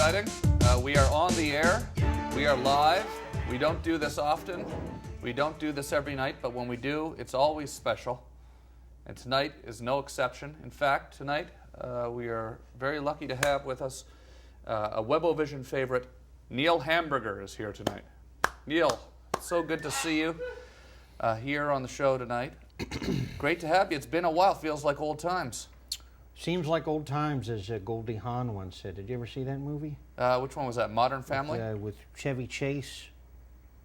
exciting. We are on the air. We are live. We don't do this often. We don't do this every night, but when we do, it's always special. And tonight is no exception. In fact, tonight we are very lucky to have with us a Webovision favorite. Neil Hamburger is here tonight. Neil, so good to see you here on the show tonight. Great to have you. It's been a while. Feels like old times. Seems like old times, as Goldie Hawn once said. Did you ever see that movie? Which one was that? Modern Family? With Chevy Chase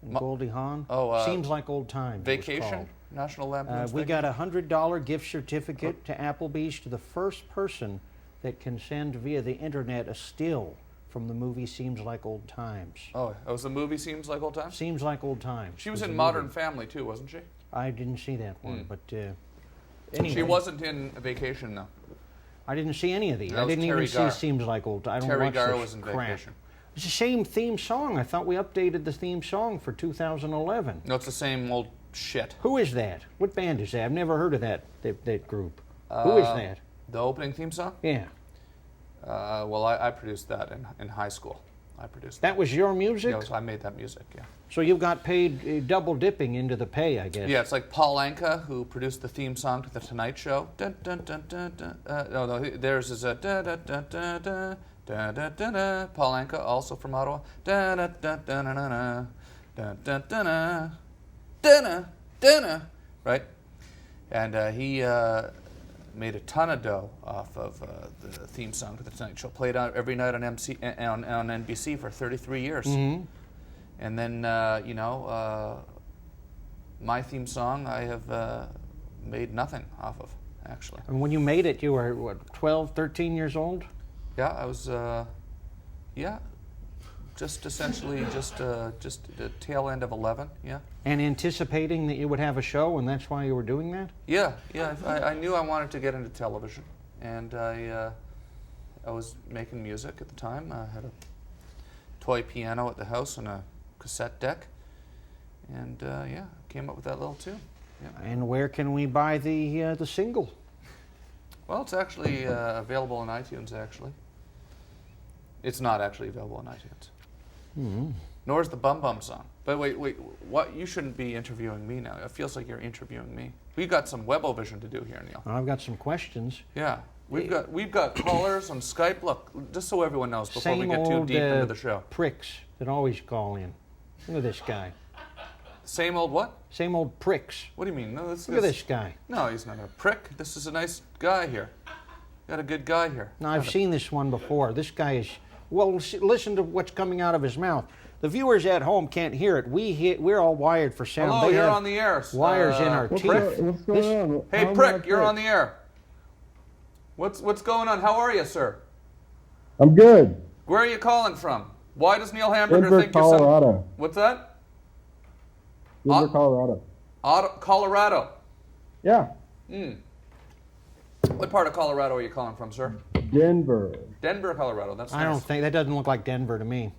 and Goldie Hawn. Seems like old times. Vacation? National Lampoon's We got a $100 gift certificate to Applebee's to the first person that can send via the internet a still from the movie Seems Like Old Times. Oh, it was the movie Seems Like Old Times? Seems Like Old Times. She was in Modern Family too, wasn't she? I didn't see that one, but anyway. She wasn't in Vacation, though. I didn't see any of these. I didn't even see Seems Like Old Times. I don't Terry watch Garr this was in crap. Vacation. It's the same theme song. I thought we updated the theme song for 2011. No, it's the same old shit. Who is that? What band is that? I've never heard of that group. Who is that? The opening theme song? Yeah. Well, I produced that in high school. I produced that. That was your music? Yeah, I made that music, yeah. So you got paid double dipping into the pay, I guess. Yeah, it's like Paul Anka, who produced the theme song to The Tonight Show. Dun, dun, dun, dun, dun. No, theirs is a da da da da da da da da da. Paul Anka, also from Ottawa. Da da da da da da da da da da da da. Right? And he made a ton of dough off of the theme song to The Tonight Show. Played out every night on NBC for 33 years. Mm-hmm. And then, my theme song I have made nothing off of, actually. And when you made it, you were, what, 12, 13 years old? Yeah, I was, just essentially just the tail end of 11, yeah. And anticipating that you would have a show, and that's why you were doing that? Yeah. I knew I wanted to get into television, and I was making music at the time. I had a toy piano at the house and a cassette deck, and came up with that little tune. Yeah. And where can we buy the single? Well, it's actually available on iTunes. Actually, it's not actually available on iTunes. Mm-hmm. Nor is the Bum Bum song. But wait, what? You shouldn't be interviewing me now. It feels like you're interviewing me. We've got some Webovision to do here, Neil. I've got some questions. Yeah. We've got callers on Skype. Look, just so everyone knows before we get too deep into the show. Pricks that always call in. Look at this guy. Same old what? Same old pricks. What do you mean? No, Look at this guy. No, he's not a prick. This is a nice guy here. Got a good guy here. No, I've seen this one before. This guy is, well, listen to what's coming out of his mouth. The viewers at home can't hear it. We're all wired for sound. Hello, you're on the air. Wires in our teeth. What's going on? Hey, prick, you're on the air. What's going on? How are you, sir? I'm good. Where are you calling from? Why does Neil Hamburger Denver, think you're some... Colorado. What's that? Denver, Colorado. Colorado. Yeah. What part of Colorado are you calling from, sir? Denver. Denver, Colorado. That's nice. I don't think, that doesn't look like Denver to me.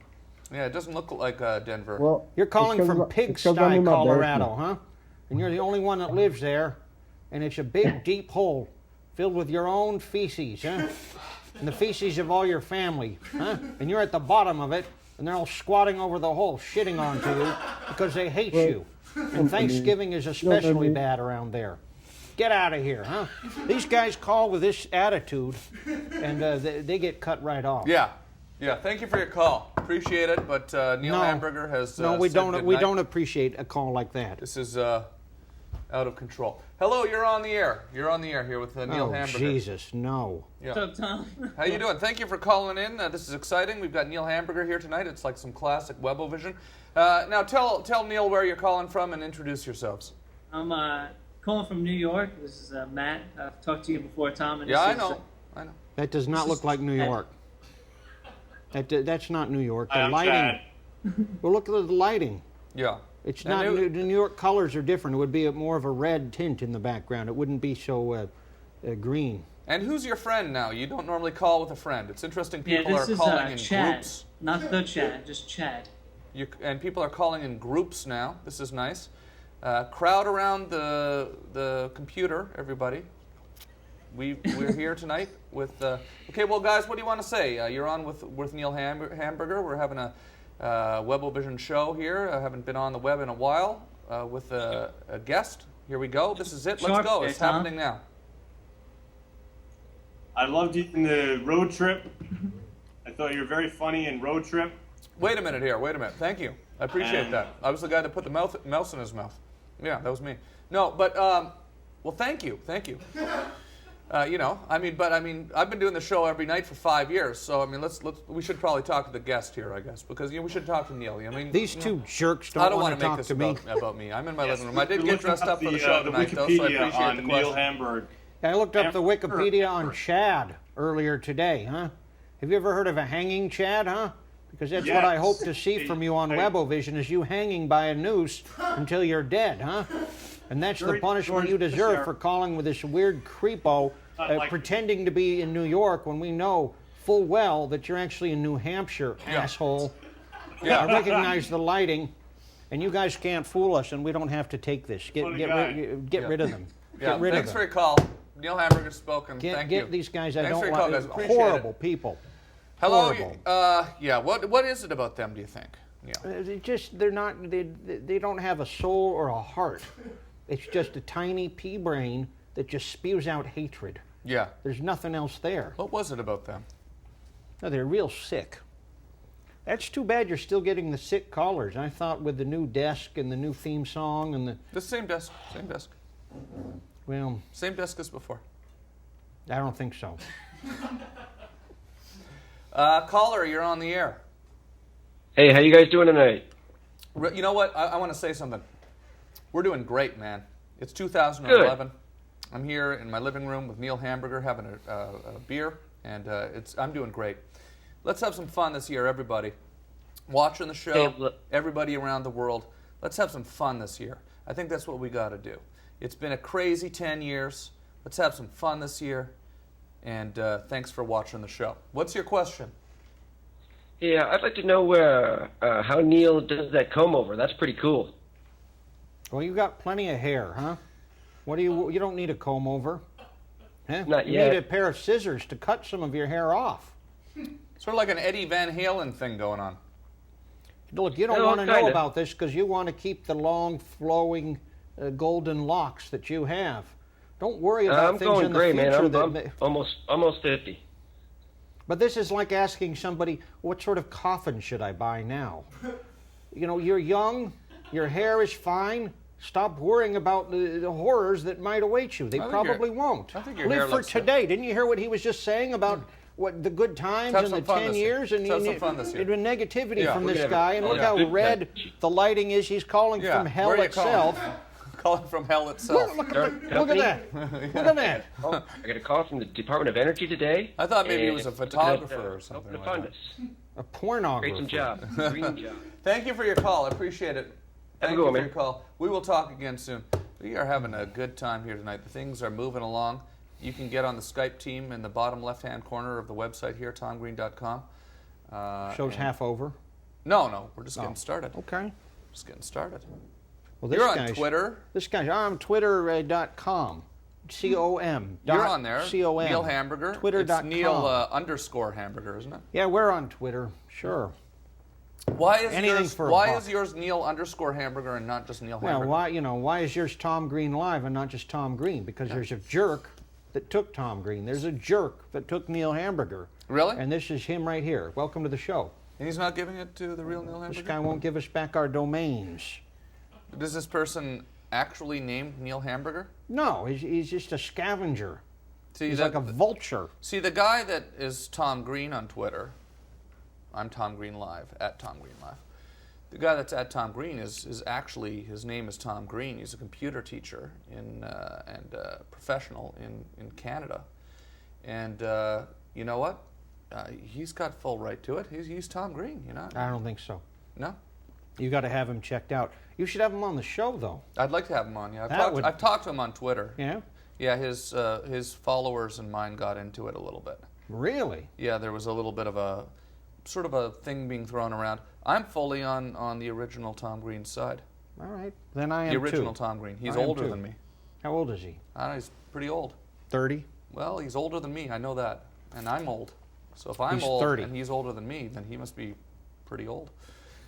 Yeah, it doesn't look like Denver. Well, you're calling from Pigsty, Colorado, huh? And you're the only one that lives there, and it's a big, deep hole filled with your own feces, huh? And the feces of all your family, huh? And you're at the bottom of it, and they're all squatting over the hole, shitting onto you because they hate you. And Thanksgiving is especially bad around there. Get out of here, huh? These guys call with this attitude, and they get cut right off. Yeah. Thank you for your call. Appreciate it, but Neil Hamburger has no, we said don't. good We night. don't appreciate a call like that. This is out of control. Hello, you're on the air. You're on the air here with Neil Hamburger. Jesus, no. Yeah. What's up, Tom? How you doing? Thank you for calling in. This is exciting. We've got Neil Hamburger here tonight. It's like some classic Webovision. Now tell Neil where you're calling from and introduce yourselves. I'm calling from New York. This is Matt. I've talked to you before, Tom. And Yeah, I this know. That does not look like New York. That's not New York. The I'm lighting. Chad. Well, look at the lighting. Yeah. It's not. The New York colors are different. It would be more of a red tint in the background. It wouldn't be so green. And who's your friend now? You don't normally call with a friend. It's interesting. People this are is calling in Chad. groups. Not the Chad, just Chad. And people are calling in groups now. This is nice. Crowd around the computer, everybody. We're here tonight with. Okay, well, guys, what do you want to say? You're on with Neil Hamburger. We're having a Webovision show here. I haven't been on the web in a while with a guest. Here we go. This is it. Let's go. It's happening now. I loved you in the road trip. I thought you were very funny in Road Trip. Wait a minute here. Wait a minute. Thank you. I appreciate that. I was the guy that put the mouse in his mouth. Yeah, that was me. No, but well, thank you. Thank you. You know, I mean, I've been doing the show every night for 5 years, so I mean, we should probably talk to the guest here, I guess, because we should talk to Neil. I mean, these two jerks don't want to talk to me. About me. I'm in my living room. I did get dressed up for the show tonight, though, so I appreciate the question. Neil Hamburger. I looked up the Wikipedia on Chad earlier today, huh? Have you ever heard of a hanging Chad, huh? Because that's what I hope to see from you on Webovision, is you hanging by a noose until you're dead, huh? And that's the punishment you deserve for calling with this weird creepo, pretending to be in New York when we know full well that you're actually in New Hampshire, asshole. Yeah. I recognize the lighting, and you guys can't fool us, and we don't have to take this. Get rid of them. Yeah, Get rid thanks of for them. your call. Neil Hamburger's spoken. Thank you. Get these guys. I Thanks don't for your want. call, guys. Horrible people. Hello. Horrible. Yeah. What is it about them? Do you think? Yeah. They're not. They don't have a soul or a heart. It's just a tiny pea brain that just spews out hatred. Yeah. There's nothing else there. What was it about them? No, they're real sick. That's too bad you're still getting the sick callers. I thought with the new desk and the new theme song and the same desk. Same desk. Well, same desk as before. I don't think so. Caller, you're on the air. Hey, how you guys doing tonight? You know what? I want to say something. We're doing great, man. It's 2011. Good. I'm here in my living room with Neil Hamburger having a beer, and I'm doing great. Let's have some fun this year, everybody. Watching the show, everybody around the world. Let's have some fun this year. I think that's what we got to do. It's been a crazy 10 years. Let's have some fun this year. And thanks for watching the show. What's your question? Yeah, I'd like to know how Neil does that comb over. That's pretty cool. Well, you've got plenty of hair, huh? You don't need a comb over. Huh? Not you yet. need a pair of scissors to cut some of your hair off. Sort of like an Eddie Van Halen thing going on. Look, you don't want to know about this because you want to keep the long, flowing, golden locks that you have. Don't worry about things in the future. I'm going gray, man. I'm almost 50. But this is like asking somebody, what sort of coffin should I buy now? You know, you're young, your hair is fine. Stop worrying about the horrors that might await you. They probably won't. I think your Live for today. Didn't you hear what he was just saying about what the good times and the 10 years? And have some fun this year. The negativity from this guy. And look how red the lighting is. He's calling from hell itself. Calling from hell itself. Look at that. Look at that. Oh, I got a call from the Department of Energy today. I thought maybe he was a photographer or something like that. A pornographer. Great job. Green job. Thank you for your call. I appreciate it. Thank you for your man. call. We will talk again soon. We are having a good time here tonight. The things are moving along. You can get on the Skype team in the bottom left-hand corner of the website here, tomgreen.com. Show's half over? No. We're just getting started. Okay. Just getting started. Well, You're on Twitter. I'm on twitter.com. C-O-M. You're on there. C-O-M. Neil Hamburger. Twitter.com. It's Neil _Hamburger, isn't it? Yeah, we're on Twitter. Sure. Why is yours Neil _Hamburger and not just Neil Hamburger? Well, why is yours Tom Green Live and not just Tom Green? Because there's a jerk that took Tom Green. There's a jerk that took Neil Hamburger. Really? And this is him right here. Welcome to the show. And he's not giving it to the real Neil Hamburger? This guy won't give us back our domains. Does this person actually named Neil Hamburger? No, he's just a scavenger. See, he's like a vulture. See, the guy that is Tom Green on Twitter, I'm Tom Green Live, at Tom Green Live. The guy that's at Tom Green is actually, his name is Tom Green. He's a computer teacher and professional in Canada. And you know what? He's got full right to it. He's Tom Green, you know? I don't think so. No? You got to have him checked out. You should have him on the show, though. I'd like to have him on, yeah. I've talked to him on Twitter. Yeah? Yeah, his followers and mine got into it a little bit. Really? Yeah, there was a little bit of a sort of a thing being thrown around. I'm fully on the original Tom Green side. All right, then I am too. The original Tom Green. He's older than me. How old is he? I don't know, he's pretty old. 30? Well, he's older than me. I know that, and I'm old. So if I'm He's old 30. and he's older than me, then he must be pretty old.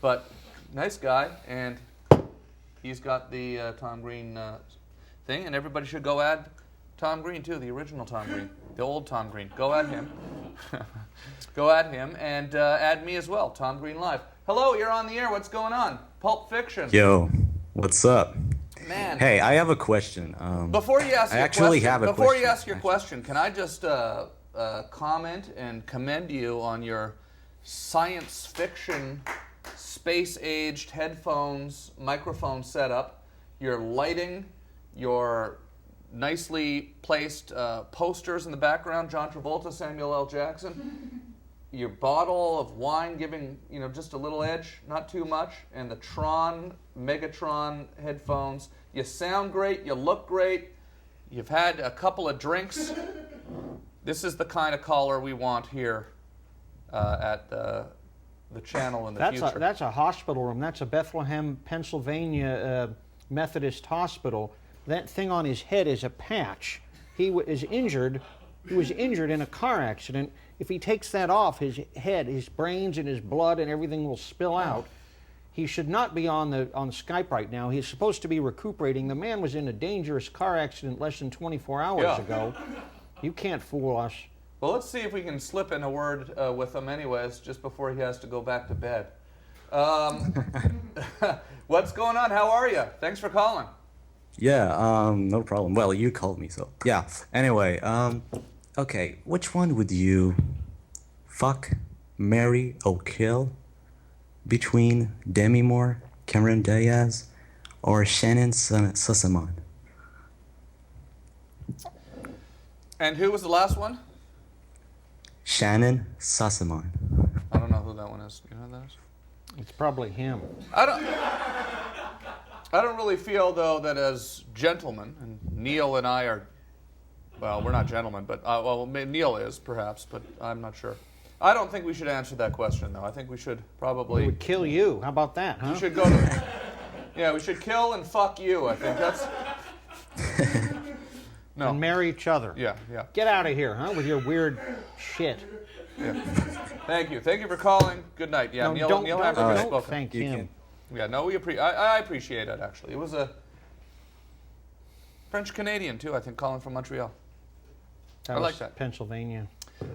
But nice guy, and he's got the Tom Green thing, and everybody should go add Tom Green too, the original Tom Green, the old Tom Green. Go at him. Go at him, and add me as well, Tom Green Live. Hello, you're on the air. What's going on? Pulp Fiction. Yo, what's up? Man. Hey, I have a question. Before you ask I your actually question, have a before question, you ask your actually. question, can I just comment and commend you on your science fiction, space-aged headphones, microphone setup, your lighting, your nicely placed posters in the background, John Travolta, Samuel L. Jackson, your bottle of wine giving, just a little edge, not too much, and the Megatron headphones. You sound great, you look great, you've had a couple of drinks. This is the kind of caller we want here at the channel in the future. That's a hospital room. That's a Bethlehem, Pennsylvania Methodist hospital. That thing on his head is a patch. He was injured. He was injured in a car accident. If he takes that off, his head, his brains, and his blood and everything will spill out. He should not be on Skype right now. He's supposed to be recuperating. The man was in a dangerous car accident less than 24 hours ago. You can't fool us. Well, let's see if we can slip in a word with him anyways, just before he has to go back to bed. What's going on? How are you? Thanks for calling. Yeah, no problem. Well, you called me, so yeah. Anyway, okay, which one would you fuck, marry, or kill between Demi Moore, Cameron Diaz, or Shannon Sossamon? And who was the last one? Shannon Sossamon. I don't know who that one is. You know who that is? It's probably him. I don't really feel, though, that as gentlemen, and Neil and I are, well, we're not gentlemen, but, Neil is, perhaps, but I'm not sure. I don't think we should answer that question, though. I think we should probably... We would kill you. How about that, huh? We should go to... Yeah, we should kill and fuck you, I think. That's... No. And marry each other. Yeah. Get out of here, huh, with your weird shit. Yeah. Thank you for calling. Good night. Yeah, No, Neil don't Hamburger has spoken. thank him. Yeah, no, I appreciate it, actually. It was a French-Canadian, too, I think, calling from Montreal. I like that. Pennsylvania.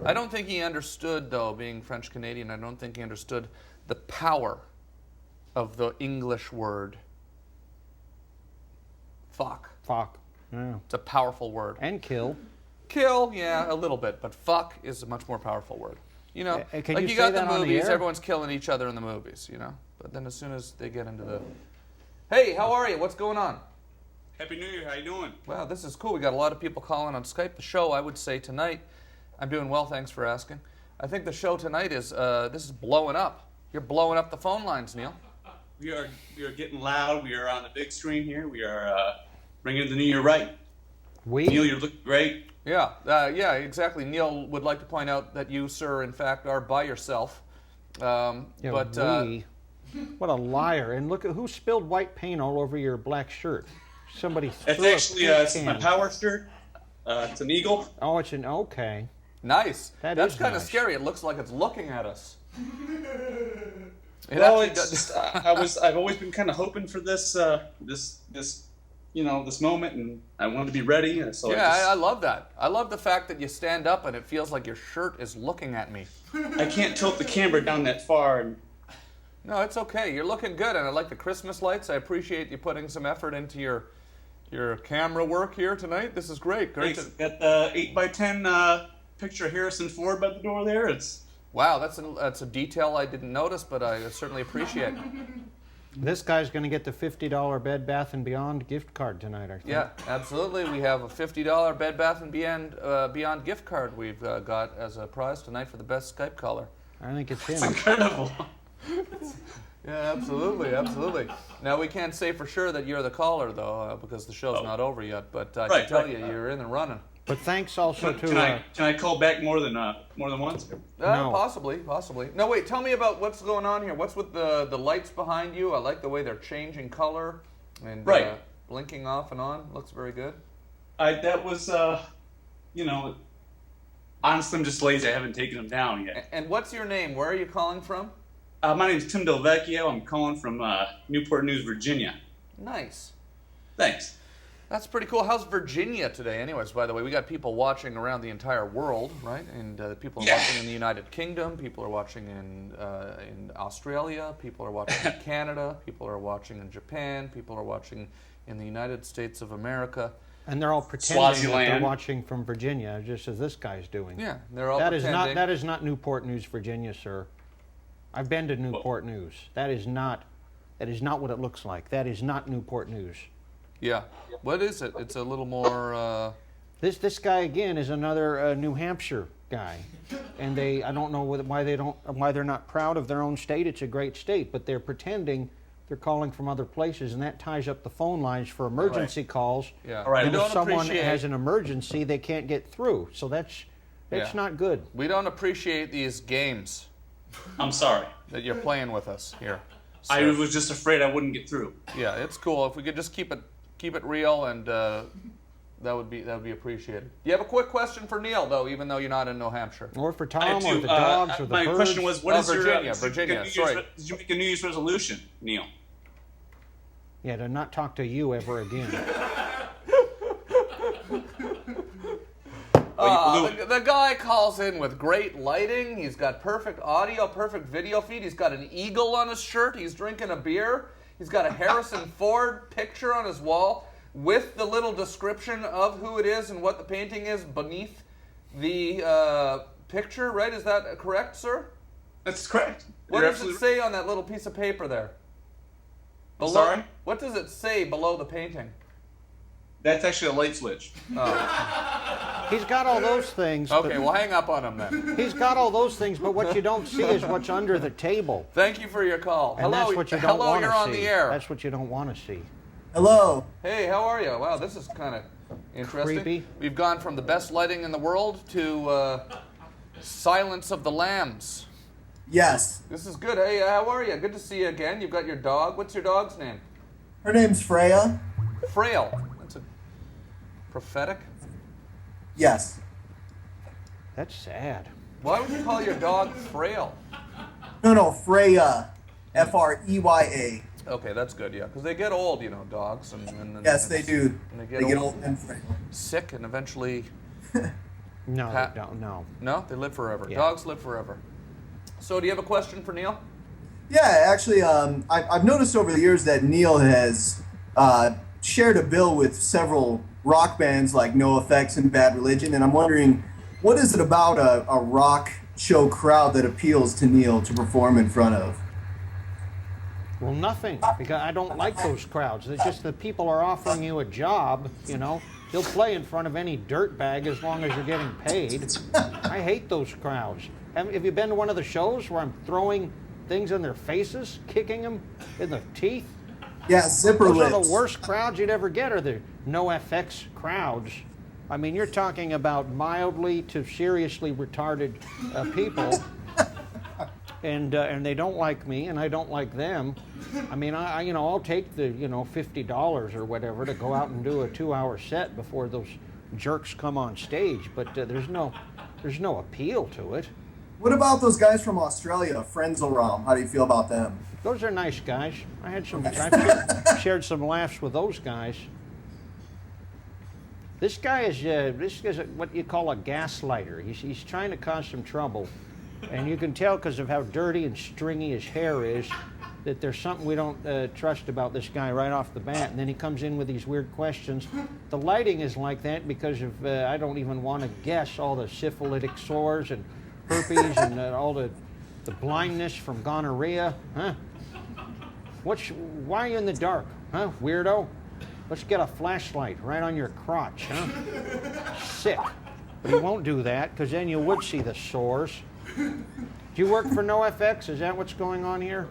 I don't think he understood, though, being French-Canadian, I don't think he understood the power of the English word fuck. Fuck. Yeah. It's a powerful word. And kill. Kill, yeah, a little bit, but fuck is a much more powerful word. Can like you you got say the that on the movies, air? everyone's killing each other in the movies, But then as soon as they get into the... Hey, how are you? What's going on? Happy New Year. How you doing? Wow, this is cool. We got a lot of people calling on Skype. The show, I would say tonight, I'm doing well, thanks for asking. I think the show tonight is, this is blowing up. You're blowing up the phone lines, Neil. We are getting loud. We are on the big screen here. We are bringing the New Year right. Neil, you look great. Yeah, exactly. Neil would like to point out that you, sir, in fact, are by yourself. What a liar. And look at who spilled white paint all over your black shirt. Somebody That's threw actually it's my power shirt. It's an eagle. Oh, it's an okay. Nice. That's kind of nice. scary. It looks like it's looking at us. I've always been kind of hoping for this moment, and I wanted to be ready. So I love that. I love the fact that you stand up and it feels like your shirt is looking at me. I can't tilt the camera down that far. No, it's okay. You're looking good, and I like the Christmas lights. I appreciate you putting some effort into your camera work here tonight. This is great. Great. Got the 8x10 picture of Harrison Ford by the door there. Wow, that's a detail I didn't notice, but I certainly appreciate. This guy's going to get the $50 Bed Bath & Beyond gift card tonight, I think. Yeah, absolutely. We have a $50 Bed Bath & Beyond gift card we've got as a prize tonight for the best Skype caller. I think it's him. It's incredible. Yeah, absolutely. Now, we can't say for sure that you're the caller, though, because the show's not over yet, but I can tell you, you're in the running. But thanks also to... Can I call back more than once? No. Possibly. No, wait, tell me about what's going on here. What's with the lights behind you? I like the way they're changing color and blinking off and on. Looks very good. That was you know, honestly, I'm just lazy. I haven't taken them down yet. And what's your name? Where are you calling from? My name's Tim Del Vecchio. I'm calling from Newport News, Virginia. Nice. Thanks. That's pretty cool. How's Virginia today? Anyways, by the way, we got people watching around the entire world, right? And people are watching in the United Kingdom. People are watching in Australia. People are watching in Canada. People are watching in Japan. People are watching in the United States of America. And they're all pretending that they're watching from Virginia, just as this guy's doing. Yeah, they're all pretending. That is not Newport News, Virginia, sir. I've been to Newport News. That is not what it looks like. That is not Newport News. Yeah. What is it? It's a little more. This guy again is another New Hampshire guy, and I don't know why they're not proud of their own state. It's a great state, but they're pretending they're calling from other places, and that ties up the phone lines for emergency calls. Yeah. All right. And if someone has an emergency, they can't get through. So that's not good. We don't appreciate these games. I'm sorry that you're playing with us here. So, I was just afraid I wouldn't get through. Yeah, it's cool. If we could just keep it real, and that would be appreciated. Do you have a quick question for Neil, though, even though you're not in New Hampshire? Or for Tom, or the dogs, or the birds? My question was, what is Virginia? Virginia. Sorry. Did you make a New Year's resolution, Neil? Yeah, to not talk to you ever again. The guy calls in with great lighting. He's got perfect audio, perfect video feed. He's got an eagle on his shirt. He's drinking a beer. He's got a Harrison Ford picture on his wall with the little description of who it is and what the painting is beneath the picture, right? Is that correct, sir? That's correct. What does it say on that little piece of paper there? Sorry? What does it say below the painting? That's actually a light switch. Oh. He's got all those things. Okay, well, hang up on him then. He's got all those things, but what you don't see is what's under the table. Thank you for your call. And that's what you don't want to see. You're on the air. That's what you don't want to see. Hello. Hey, how are you? Wow, this is kind of interesting. Creepy. We've gone from the best lighting in the world to Silence of the Lambs. Yes. This is good. Hey, how are you? Good to see you again. You've got your dog. What's your dog's name? Her name's Freya. Frail. That's a prophetic. Yes. That's sad. Why would you call your dog Frail? No, Freya. Freya. Okay, that's good, yeah. Because they get old, dogs. And Yes, they do. And they get old and frail. sick, and eventually... No, they don't. No. No? They live forever. Yeah. Dogs live forever. So do you have a question for Neil? Yeah, actually, I've noticed over the years that Neil has shared a bill with several rock bands like NoFX and Bad Religion, and I'm wondering, what is it about a rock show crowd that appeals to Neil to perform in front of? Well, nothing, because I don't like those crowds. It's just that people are offering you a job, You'll play in front of any dirtbag as long as you're getting paid. I hate those crowds. Have you been to one of the shows where I'm throwing things in their faces, kicking them in the teeth? Yeah, zipper Those lips. are the worst crowds you'd ever get, are the NoFX crowds. I mean, you're talking about mildly to seriously retarded people, and they don't like me, and I don't like them. I mean, I'll take the $50 or whatever to go out and do a 2-hour set before those jerks come on stage. But there's no appeal to it. What about those guys from Australia, Friends Around? How do you feel about them? Those are nice guys. I've shared some laughs with those guys. This guy is what you call a gaslighter. He's trying to cause some trouble, and you can tell because of how dirty and stringy his hair is that there's something we don't trust about this guy right off the bat. And then he comes in with these weird questions. The lighting is like that because of I don't even want to guess all the syphilitic sores and herpes and all the blindness from gonorrhea, huh? Why are you in the dark, huh, weirdo? Let's get a flashlight right on your crotch, huh? Sick. But he won't do that, because then you would see the sores. Do you work for NoFX? Is that what's going on here?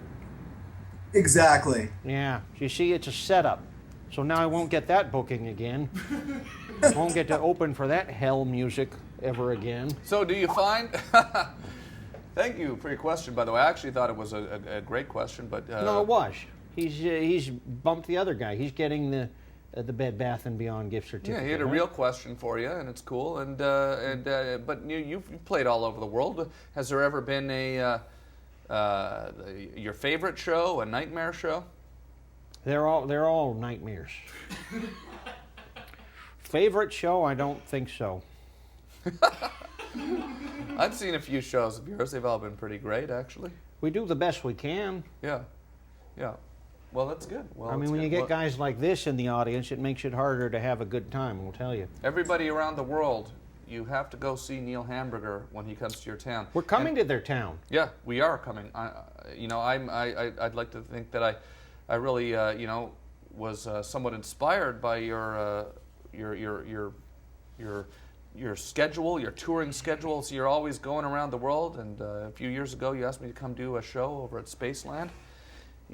Exactly. Yeah. You see, it's a setup. So now I won't get that booking again. Won't get to open for that hell music ever again. So do you find... Thank you for your question, by the way. I actually thought it was a great question, but... No, it was. He's bumped the other guy. He's getting the the Bed Bath & Beyond gift certificate. Yeah, he had a real question for you, and it's cool. But you've played all over the world. Has there ever been your favorite show, a nightmare show? They're all nightmares. Favorite show? I don't think so. I've seen a few shows of yours. They've all been pretty great, actually. We do the best we can. Yeah. Well, that's good. Well, I mean, when you get guys like this in the audience, it makes it harder to have a good time, I'll tell you. Everybody around the world, you have to go see Neil Hamburger when he comes to your town. We're coming to their town. Yeah, we are coming. I'd like to think that I really, was somewhat inspired by your schedule, your touring schedule. So you're always going around the world. And a few years ago, you asked me to come do a show over at Spaceland.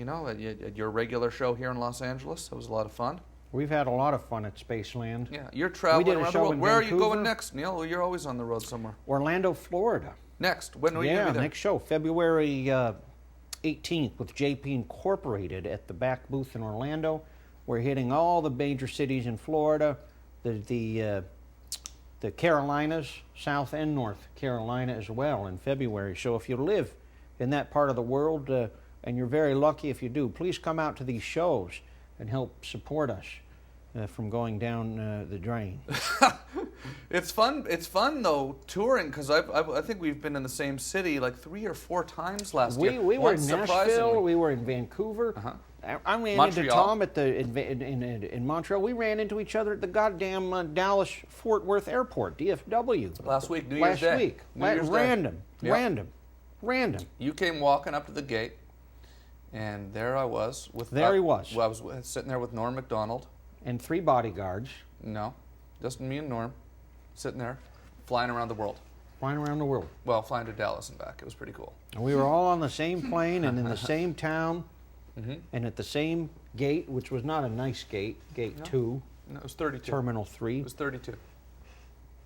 At your regular show here in Los Angeles. It was a lot of fun. We've had a lot of fun at Spaceland. Yeah, you're traveling around the world. Where are you going next, Neil? Well, you're always on the road somewhere. Orlando, Florida. Next? When are you going to be there? Next show, February 18th with JP Incorporated at the back booth in Orlando. We're hitting all the major cities in Florida, the Carolinas, South and North Carolina as well in February. So if you live in that part of the world, and you're very lucky if you do, please come out to these shows and help support us from going down the drain. It's fun. It's fun though touring because I think we've been in the same city like 3 or 4 times last year. We were in Nashville. We were in Vancouver. I ran into Tom at in Montreal. We ran into each other at the goddamn Dallas Fort Worth Airport, DFW. Last week, New Year's Day. Random. You came walking up to the gate. And there I was. He was. Well, I was sitting there with Norm Macdonald. And 3 bodyguards. No, just me and Norm, sitting there, flying around the world. Flying around the world. Well, flying to Dallas and back. It was pretty cool. And we were all on the same plane and in the same town and at the same gate, which was not a nice gate, Gate 2. No, it was 32. Terminal 3. It was 32.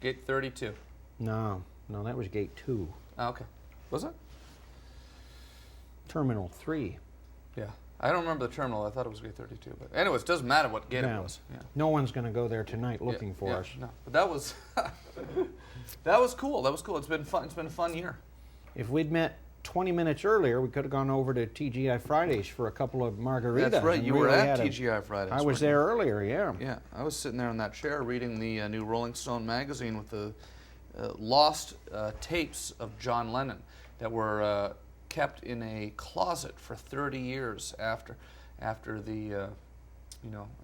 Gate 32. No, that was Gate 2. Oh, okay. Was it? Terminal 3. Yeah. I don't remember the terminal. I thought it was gate 32. But anyways, it doesn't matter what gate it was. Yeah. No one's going to go there tonight looking for us. No. But that was that was cool. That was cool. It's been fun. It's been a fun year. If we'd met 20 minutes earlier, we could have gone over to TGI Fridays for a couple of margaritas. That's right. You were at TGI Fridays. I was there earlier, yeah. Yeah. I was sitting there in that chair reading the new Rolling Stone magazine with the lost tapes of John Lennon that were kept in a closet for 30 years after the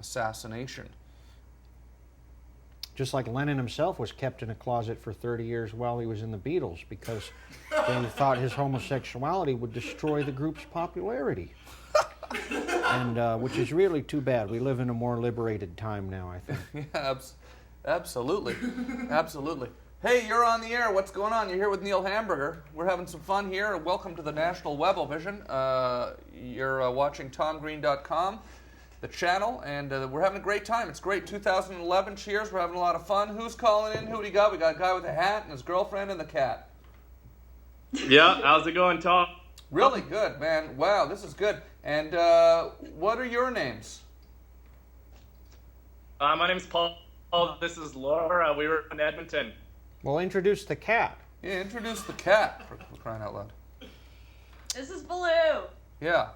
assassination. Just like Lennon himself was kept in a closet for 30 years while he was in the Beatles because they thought his homosexuality would destroy the group's popularity. And which is really too bad. We live in a more liberated time now, I think. Yeah, absolutely. Absolutely. Hey, you're on the air. What's going on? You're here with Neil Hamburger. We're having some fun here. Welcome to the National Web-O-Vision. You're watching TomGreen.com, the channel, and we're having a great time. It's great. 2011. Cheers. We're having a lot of fun. Who's calling in? Who do you got? We got a guy with a hat and his girlfriend and the cat. Yeah, how's it going, Tom? Really good, man. Wow, this is good. And what are your names? My name's Paul. This is Laura. We were in Edmonton. Well, introduce the cat. Yeah, introduce the cat, for crying out loud. This is Blue. Yeah.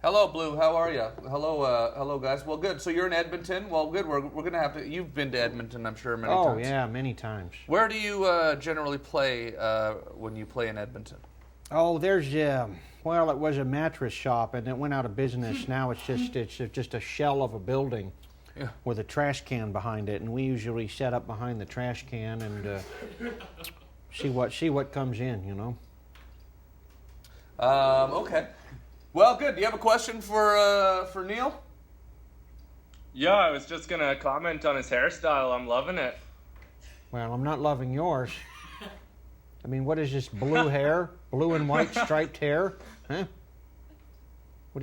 Hello, Blue. How are you? Hello, guys. Well, good. So you're in Edmonton. Well, good. We're going to have to... You've been to Edmonton, I'm sure, many times. Oh, yeah, many times. Where do you generally play when you play in Edmonton? Oh, there's... well, it was a mattress shop, and it went out of business. Now it's just a shell of a building. Yeah. With a trash can behind it, and we usually set up behind the trash can and see what comes in, you know. Okay. Well, good. Do you have a question for Neil? Yeah, I was just gonna comment on his hairstyle. I'm loving it. Well, I'm not loving yours. I mean, what is this blue hair, blue and white striped hair? Huh? Who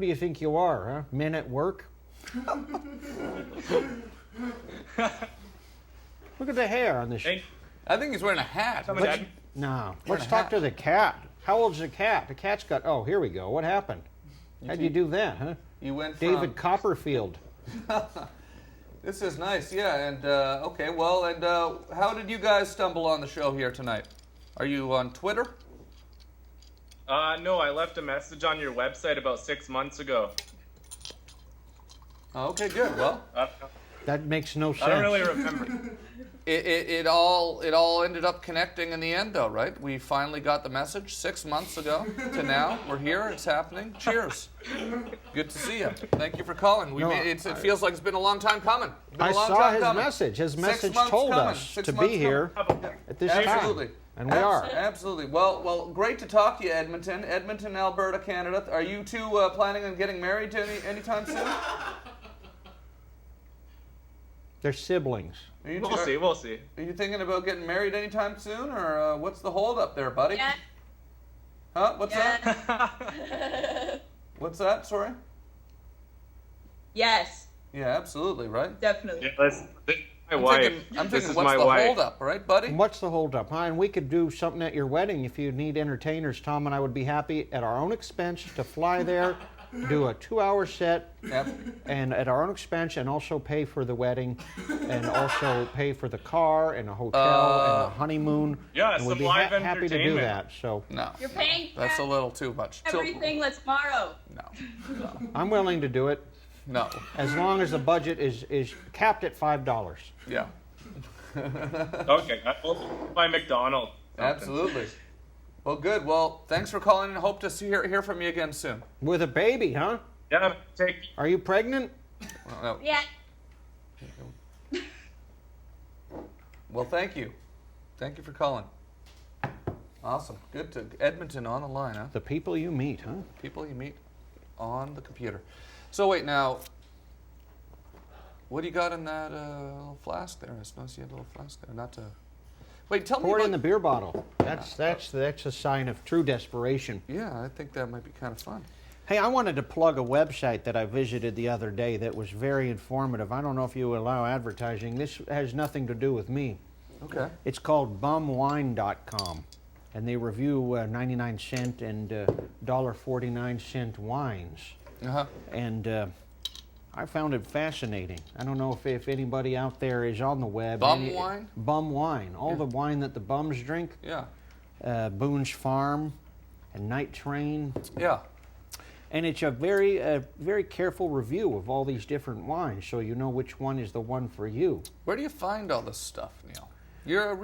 do you think you are? Huh? Men at work? Look at the hair on this. I think he's wearing a hat. Let's talk to the cat. How old's the cat? The cat's got... Oh, here we go. What happened? How'd you do that, huh? You went David Copperfield. This is nice, yeah. And okay, well, and how did you guys stumble on the show here tonight? Are you on Twitter? No, I left a message on your website about 6 months ago. Okay, good. Well, that makes no sense. I don't really remember. It all ended up connecting in the end, though, right? We finally got the message 6 months ago to now. We're here. It's happening. Cheers. Good to see you. Thank you for calling. It feels like it's been a long time coming. I saw his message. His message told us to be here at this time. Absolutely. And we are. Absolutely. Well, great to talk to you, Edmonton. Edmonton, Alberta, Canada. Are you two planning on getting married anytime soon? They're siblings. We'll see. Are you thinking about getting married anytime soon, or what's the hold up there, buddy? Yeah. Huh? What's that? What's that? Sorry? Yes. Yeah, absolutely, right? Definitely. Yeah, this is my wife. I'm this thinking, is what's my the wife. hold up, right, buddy? What's the holdup? And we could do something at your wedding if you need entertainers. Tom and I would be happy at our own expense to fly there, do a 2-hour set, and at our own expense, and also pay for the wedding, and also pay for the car and a hotel and a honeymoon. Yeah, and we'd some be live happy to do entertainment. that. So No. You're paying for That's a little too much. everything. Let's tomorrow. No. I'm willing to do it No. as long as the budget is capped at $5. Yeah. Okay, I'll buy McDonald's. Absolutely. Well, good. Well, thanks for calling, and hope to hear from you again soon. With a baby, huh? Yeah, take. Are you pregnant? Well, no. Yeah. Well, thank you. Thank you for calling. Awesome. Good to Edmonton on the line, huh? The people you meet, huh? People you meet on the computer. So wait, now, what do you got in that little flask there? I noticed you had a little flask there. Not to. Wait, tell me Pour it about in the beer bottle. That's a sign of true desperation. Yeah, I think that might be kind of fun. Hey, I wanted to plug a website that I visited the other day that was very informative. I don't know if you allow advertising. This has nothing to do with me. Okay. It's called bumwine.com, and they review 99-cent and $1.49 wines. Uh-huh. And I found it fascinating. I don't know if anybody out there is on the web. Wine? Bum wine. All the wine that the bums drink. Yeah. Boone's Farm and Night Train. Yeah. And it's a very careful review of all these different wines, so you know which one is the one for you. Where do you find all this stuff, Neil? Are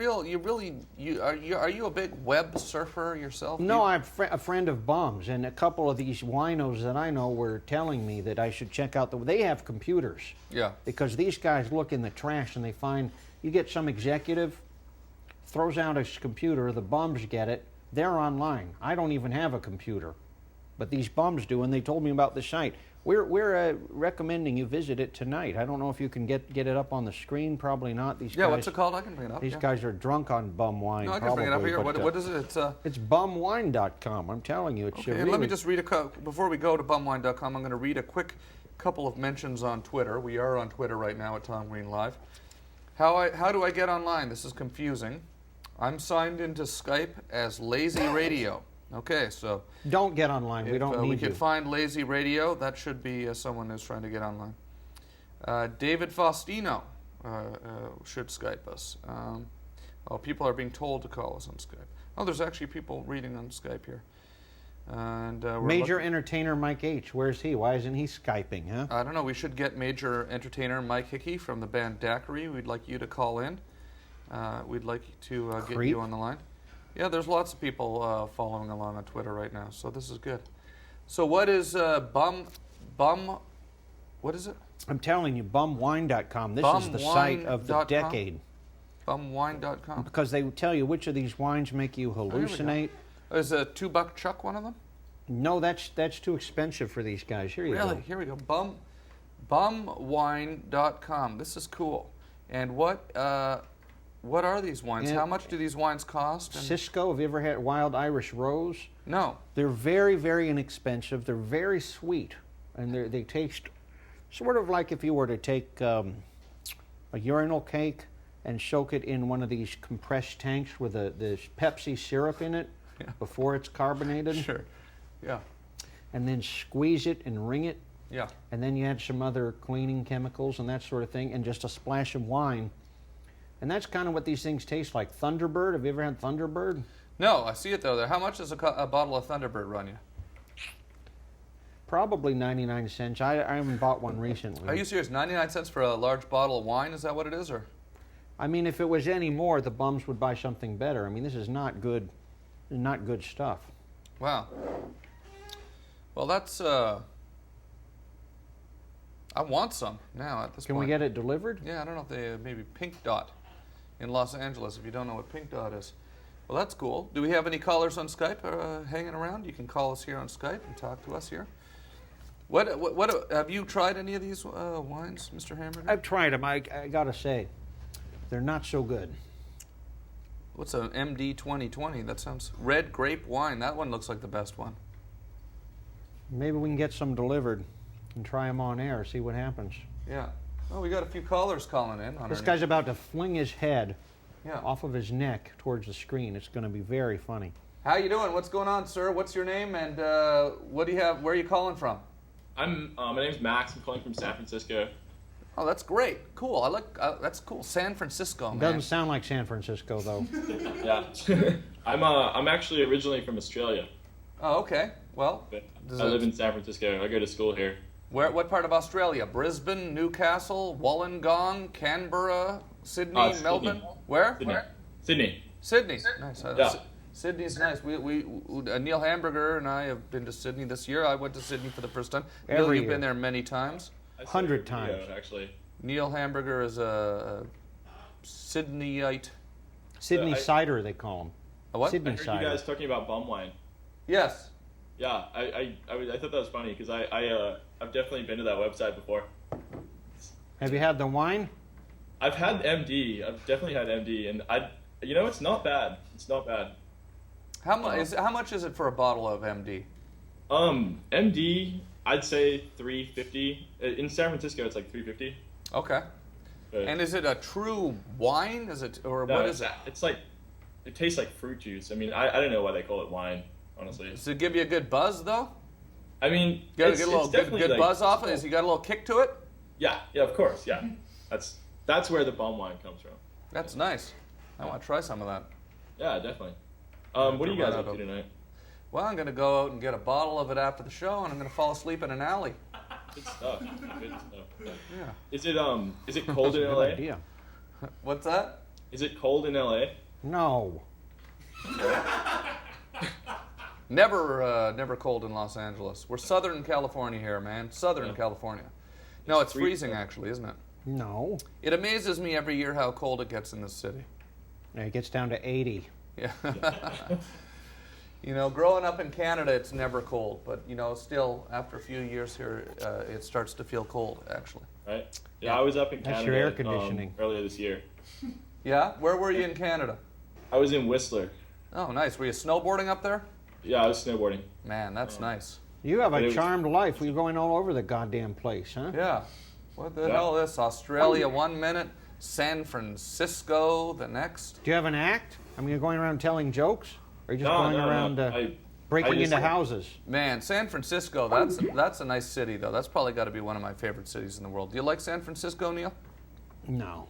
you a big web surfer yourself? No, I'm a friend of Bum's, and a couple of these winos that I know were telling me that I should check out they have computers. Yeah. Because these guys look in the trash and they find, you get some executive, throws out his computer, the Bums get it, they're online. I don't even have a computer, but these Bums do, and they told me about the site. We're recommending you visit it tonight. I don't know if you can get it up on the screen. Probably not. These guys, what's it called? I can bring it up. These guys are drunk on bum wine. No, I can probably, bring it up here. but, What is it? It's bumwine.com. I'm telling you, it's Okay, really. let me just read before we go to bumwine.com. I'm going to read a quick couple of mentions on Twitter. We are on Twitter right now at Tom Green Live. How do I get online? This is confusing. I'm signed into Skype as Lazy Radio. Okay, so don't get online. We don't need we can find Lazy Radio. That should be someone who's trying to get online. David Faustino should Skype us. People are being told to call us on Skype. Oh, there's actually people reading on Skype here. And Major Entertainer Mike H. Where's he? Why isn't he Skyping, huh? I don't know. We should get Major Entertainer Mike Hickey from the band Daiquiri. We'd like you to call in. We'd like to get you on the line. Yeah, there's lots of people following along on Twitter right now, so this is good. So what is bum? What is it? I'm telling you, bumwine.com. This is the site of the decade. Bumwine.com. Because they tell you which of these wines make you hallucinate. Is a $2 Chuck one of them? No, that's too expensive for these guys. Here you go. Really? Here we go. Bumwine.com. This is cool. And what are these wines? How much do these wines cost? Cisco, have you ever had Wild Irish Rose? No. They're very, very inexpensive. They're very sweet, and they taste sort of like if you were to take a urinal cake and soak it in one of these compressed tanks with the Pepsi syrup in it before it's carbonated. Sure. Yeah. And then squeeze it and wring it. Yeah. And then you add some other cleaning chemicals and that sort of thing, and just a splash of wine. And that's kind of what these things taste like. Thunderbird, have you ever had Thunderbird? No, I see it though there. How much does a bottle of Thunderbird run you? Probably 99 cents. I haven't bought one recently. Are you serious? 99 cents for a large bottle of wine? Is that what it is? Or? I mean, if it was any more, the bums would buy something better. I mean, this is not good. Not good stuff. Wow. Well, that's. I want some now at this point. Can we get it delivered? Yeah, I don't know if they maybe Pink Dot in Los Angeles. If you don't know what Pink Dot is, well, that's cool. Do we have any callers on Skype hanging around? You can call us here on Skype and talk to us here. What have you tried any of these wines, Mr. Hamburger? I've tried them. I gotta say, they're not so good. What's an MD 2020? That sounds red grape wine. That one looks like the best one. Maybe we can get some delivered and try them on air, see what happens. Yeah. Well, we got a few callers calling in. This guy's about to fling his head Yeah. off of his neck towards the screen. It's going to be very funny. How you doing? What's going on, sir? What's your name and what do you have? Where are you calling from? My name's Max. I'm calling from San Francisco. Oh, that's great. Cool. I like that's cool. San Francisco, man. Doesn't sound like San Francisco though. Yeah. I'm actually originally from Australia. Oh, okay. Well, I live in San Francisco. I go to school here. What part of Australia? Brisbane, Newcastle, Wollongong, Canberra, Sydney, Melbourne? Sydney. Where? Sydney. Where? Sydney. Sydney. Nice. Yeah. Sydney's nice. We Neil Hamburger and I have been to Sydney this year. I went to Sydney for the first time. Neil, Every you've year. been there many times. 100 times. Actually. Neil Hamburger is a Sydneyite. Sydney I- cider, they call them. A what? Sydney I heard cider. you guys talking about bum wine. Yes. Yeah, I thought that was funny because I've definitely been to that website before. Have you had the wine? I've had MD. I've definitely had MD, and it's not bad. It's not bad. How much is it for a bottle of MD? MD, I'd say $3.50. In San Francisco, it's like $3.50. Okay. But And is it a true wine? Is it or no, what is it? It's like it tastes like fruit juice. I mean, I don't know why they call it wine, honestly. Does it give you a good buzz though? I mean, Get it's a little definitely good like, buzz off it. Has you got a little kick to it? Yeah, of course, yeah. That's where the bum wine comes from. That's nice. I want to try some of that. Yeah, definitely. What are you guys up to tonight? Well, I'm going to go out and get a bottle of it after the show, and I'm going to fall asleep in an alley. Good stuff. Good stuff. Yeah. Is it cold in That's a LA? good idea. What's that? Is it cold in LA? No. Never cold in Los Angeles. We're Southern California here, man. Southern California. No, it's freezing actually, isn't it? No. It amazes me every year how cold it gets in this city. Yeah, it gets down to 80. Yeah. You know, growing up in Canada, it's never cold, but you know, still after a few years here, it starts to feel cold actually. Right. Yeah, I was up in That's Canada. your air conditioning. Earlier this year. Yeah. Where were you in Canada? I was in Whistler. Oh, nice. Were you snowboarding up there? Yeah, I was snowboarding. Man, that's nice. You have But it a was- charmed life. You're going all over the goddamn place, huh? Yeah. What the Yeah. hell is this? Australia 1 minute, San Francisco the next. Do you have an act? I mean, you're going around telling jokes? Or are you just No, going no, around no. breaking I just- into houses? Man, San Francisco, that's a nice city though. That's probably got to be one of my favorite cities in the world. Do you like San Francisco, Neil? No.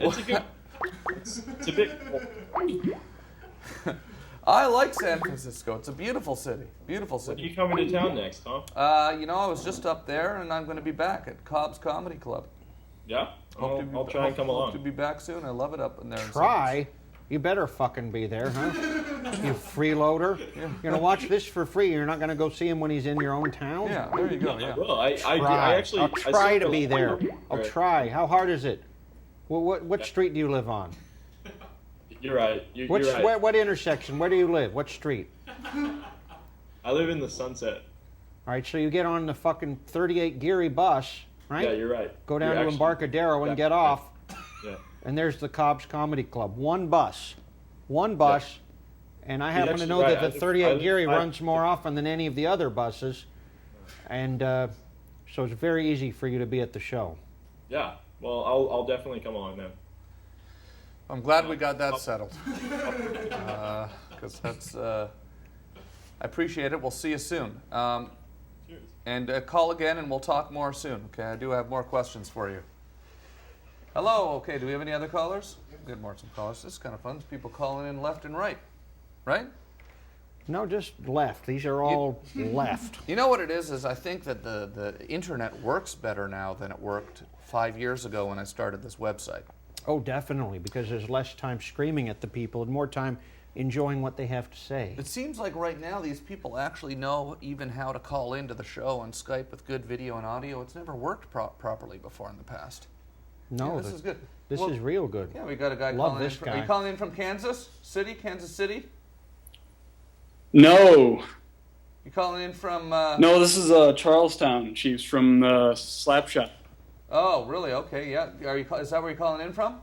It's a good. It's a bit. I like San Francisco. It's a beautiful city. Beautiful When are city. you coming to town next, huh? You know, I was just up there, and I'm going to be back at Cobb's Comedy Club. Yeah. I'll try and come Hope along. to be back soon. I love it up in there. in San Try? You better fucking be there, huh? You freeloader. You're going to watch this for free. You're not going to go see him when he's in your own town? Yeah, there you go. Yeah. Well, I Try. actually. I'll try to be there. I'll Right. try. How hard is it? What street do you live on? You're right. You're right. What intersection? Where do you live? What street? I live in the Sunset. All right, so you get on the fucking 38 Geary bus, right? Yeah, you're right. Go down You're to actually- Embarcadero and yeah, get off, Yeah. and there's the Cobb's Comedy Club. One bus. And I happen to actually know right. that the I live- 38 I Geary live- runs more often than any of the other buses, and so it's very easy for you to be at the show. Yeah. Well, I'll definitely come along then. I'm glad we got that settled. Because I appreciate it. We'll see you soon. And call again, and we'll talk more soon. Okay, I do have more questions for you. Hello. Okay, do we have any other callers? Good more some callers. This is kind of fun. There's people calling in left and right. Right? No, just left. These are all left. You know what it is I think that the internet works better now than it worked 5 years ago when I started this website. Oh, definitely, because there's less time screaming at the people and more time enjoying what they have to say. It seems like right now these people actually know even how to call into the show on Skype with good video and audio. It's never worked properly before in the past. No, yeah, this is good. This is real good. Yeah, we got a guy Love calling this in. guy. Are you calling in from Kansas City? No. You calling in from? No, this is Charlestown, Chiefs, from Slapshot. Oh, really? Okay, yeah. Is that where you're calling in from?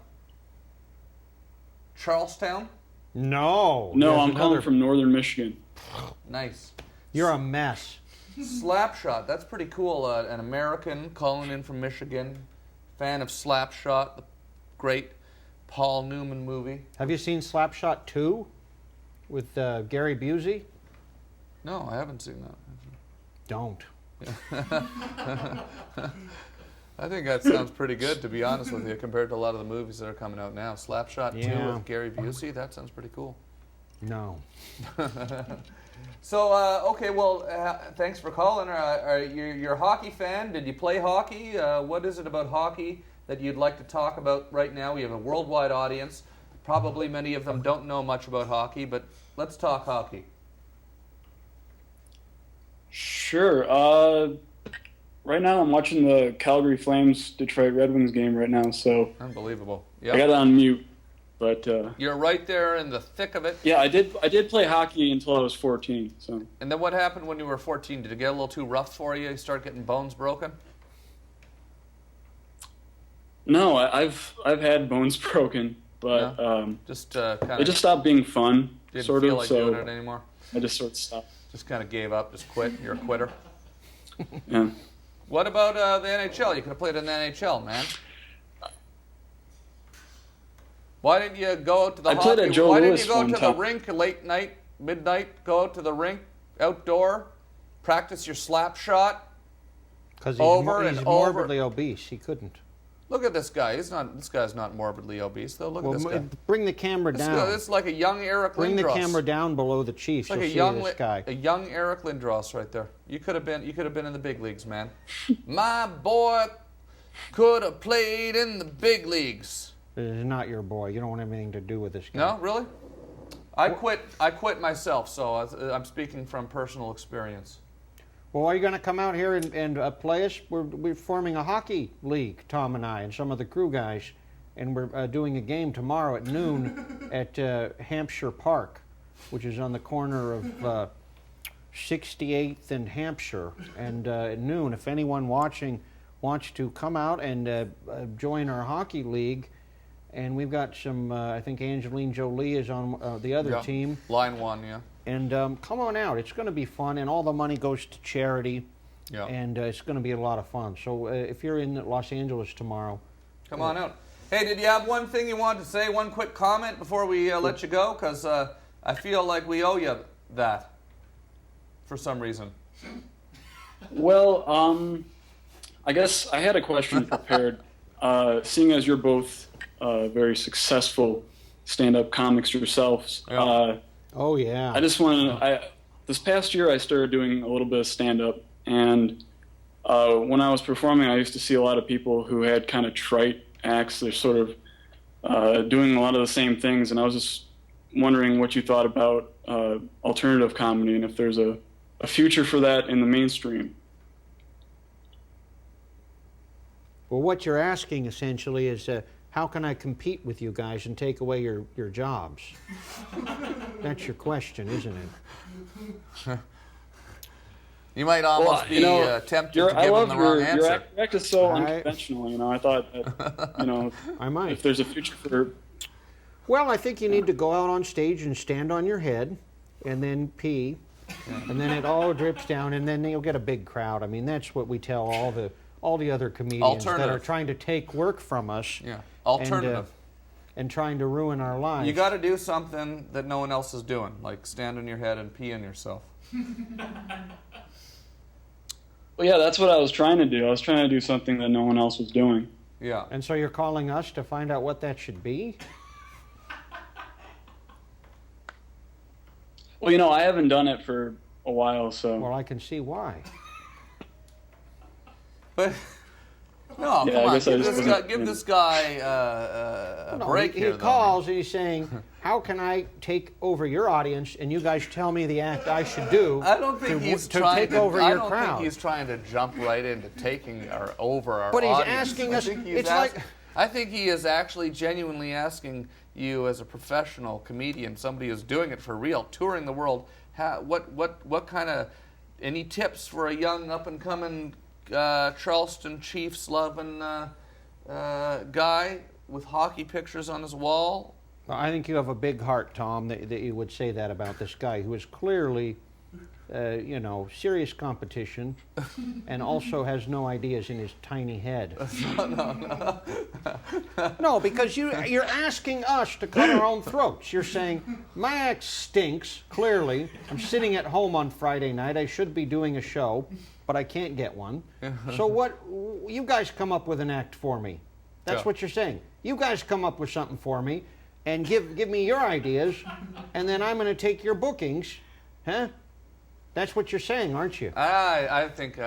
Charlestown? No. No, I'm calling from northern Michigan. Nice. You're a mess. Slapshot. That's pretty cool. An American calling in from Michigan, fan of Slapshot, the great Paul Newman movie. Have you seen Slapshot 2 with Gary Busey? No, I haven't seen that. Don't. I think that sounds pretty good, to be honest with you, compared to a lot of the movies that are coming out now. Slapshot 2 with Gary Busey, that sounds pretty cool. No. So, okay, well, thanks for calling. You're a hockey fan. Did you play hockey? What is it about hockey that you'd like to talk about right now? We have a worldwide audience. Probably many of them don't know much about hockey, but let's talk hockey. Sure. Right now I'm watching the Calgary Flames Detroit Red Wings game right now, so unbelievable. Yep. I got it on mute. But you're right there in the thick of it. Yeah, I did play hockey until I was 14. So. And then what happened when you were 14? Did it get a little too rough for you? You start getting bones broken? No, I've had bones broken, but just kind of. It just stopped being fun. Didn't sort feel of, like so doing it anymore. I just sort of stopped. Just kind of gave up. Just quit. You're a quitter. Yeah. What about the NHL? You could have played in the NHL, man. Why didn't you go out to the played at Joe Why Louis didn't you go one to the time. rink late night, midnight? Go out to the rink, outdoor, practice your slap shot. Because he's over. morbidly obese. He couldn't. Look at this guy. This guy's not morbidly obese, though. Look at this guy. Bring the camera down. This is like a young Eric Lindros. Bring the camera down below the Chiefs. It's like You'll see this guy. a young Eric Lindros right there. You could have been in the big leagues, man. My boy could have played in the big leagues. This is not your boy. You don't want anything to do with this guy. No, really? I quit myself, so I'm speaking from personal experience. Well, are you going to come out here and play us? We're forming a hockey league, Tom and I, and some of the crew guys, and we're doing a game tomorrow at noon at Hampshire Park, which is on the corner of 68th and Hampshire. And at noon, if anyone watching wants to come out and join our hockey league, and we've got some, I think Angeline Jolie is on the other team. Line one, yeah. And come on out. It's going to be fun, and all the money goes to charity. Yeah. And it's going to be a lot of fun. So if you're in Los Angeles tomorrow, come on out. Hey, did you have one thing you wanted to say, one quick comment before we let you go? Because I feel like we owe you that for some reason. Well, I guess I had a question prepared. Seeing as you're both very successful stand-up comics yourselves, oh yeah. I just want to. This past year, I started doing a little bit of stand-up, and when I was performing, I used to see a lot of people who had kind of trite acts. They're sort of doing a lot of the same things, and I was just wondering what you thought about alternative comedy and if there's a future for that in the mainstream. Well, what you're asking essentially is, how can I compete with you guys and take away your jobs? That's your question, isn't it? You might almost be tempted to give them the wrong answer. Your act is so unconventional. I thought that, I might. If there's a future for... Well, I think you need to go out on stage and stand on your head and then pee, and then it all drips down, and then you'll get a big crowd. I mean, that's what we tell all the other comedians that are trying to take work from us. Yeah, alternative. and trying to ruin our lives. You got to do something that no one else is doing, like stand on your head and pee on yourself. Well, yeah, that's what I was trying to do. I was trying to do something that no one else was doing. Yeah. And so you're calling us to find out what that should be? Well, I haven't done it for a while, so... Well, I can see why. But... No, yeah, come on, give this guy a break here. He calls and he's saying, how can I take over your audience and you guys tell me the act I should do I don't think he's trying take over your crowd? I don't think he's trying to jump right into taking over our But he's audience. asking us, I think he is actually genuinely asking you as a professional comedian, somebody who's doing it for real, touring the world, what kind of, any tips for a young up-and-coming Charleston Chiefs loving guy with hockey pictures on his wall? I think you have a big heart, Tom, that you would say that about this guy who is clearly, serious competition and also has no ideas in his tiny head. No. No, because you're asking us to cut our own throats. You're saying, my act stinks, clearly. I'm sitting at home on Friday night. I should be doing a show, but I can't get one. So you guys come up with an act for me. That's what you're saying. You guys come up with something for me and give me your ideas, and then I'm going to take your bookings. Huh? That's what you're saying, aren't you? I think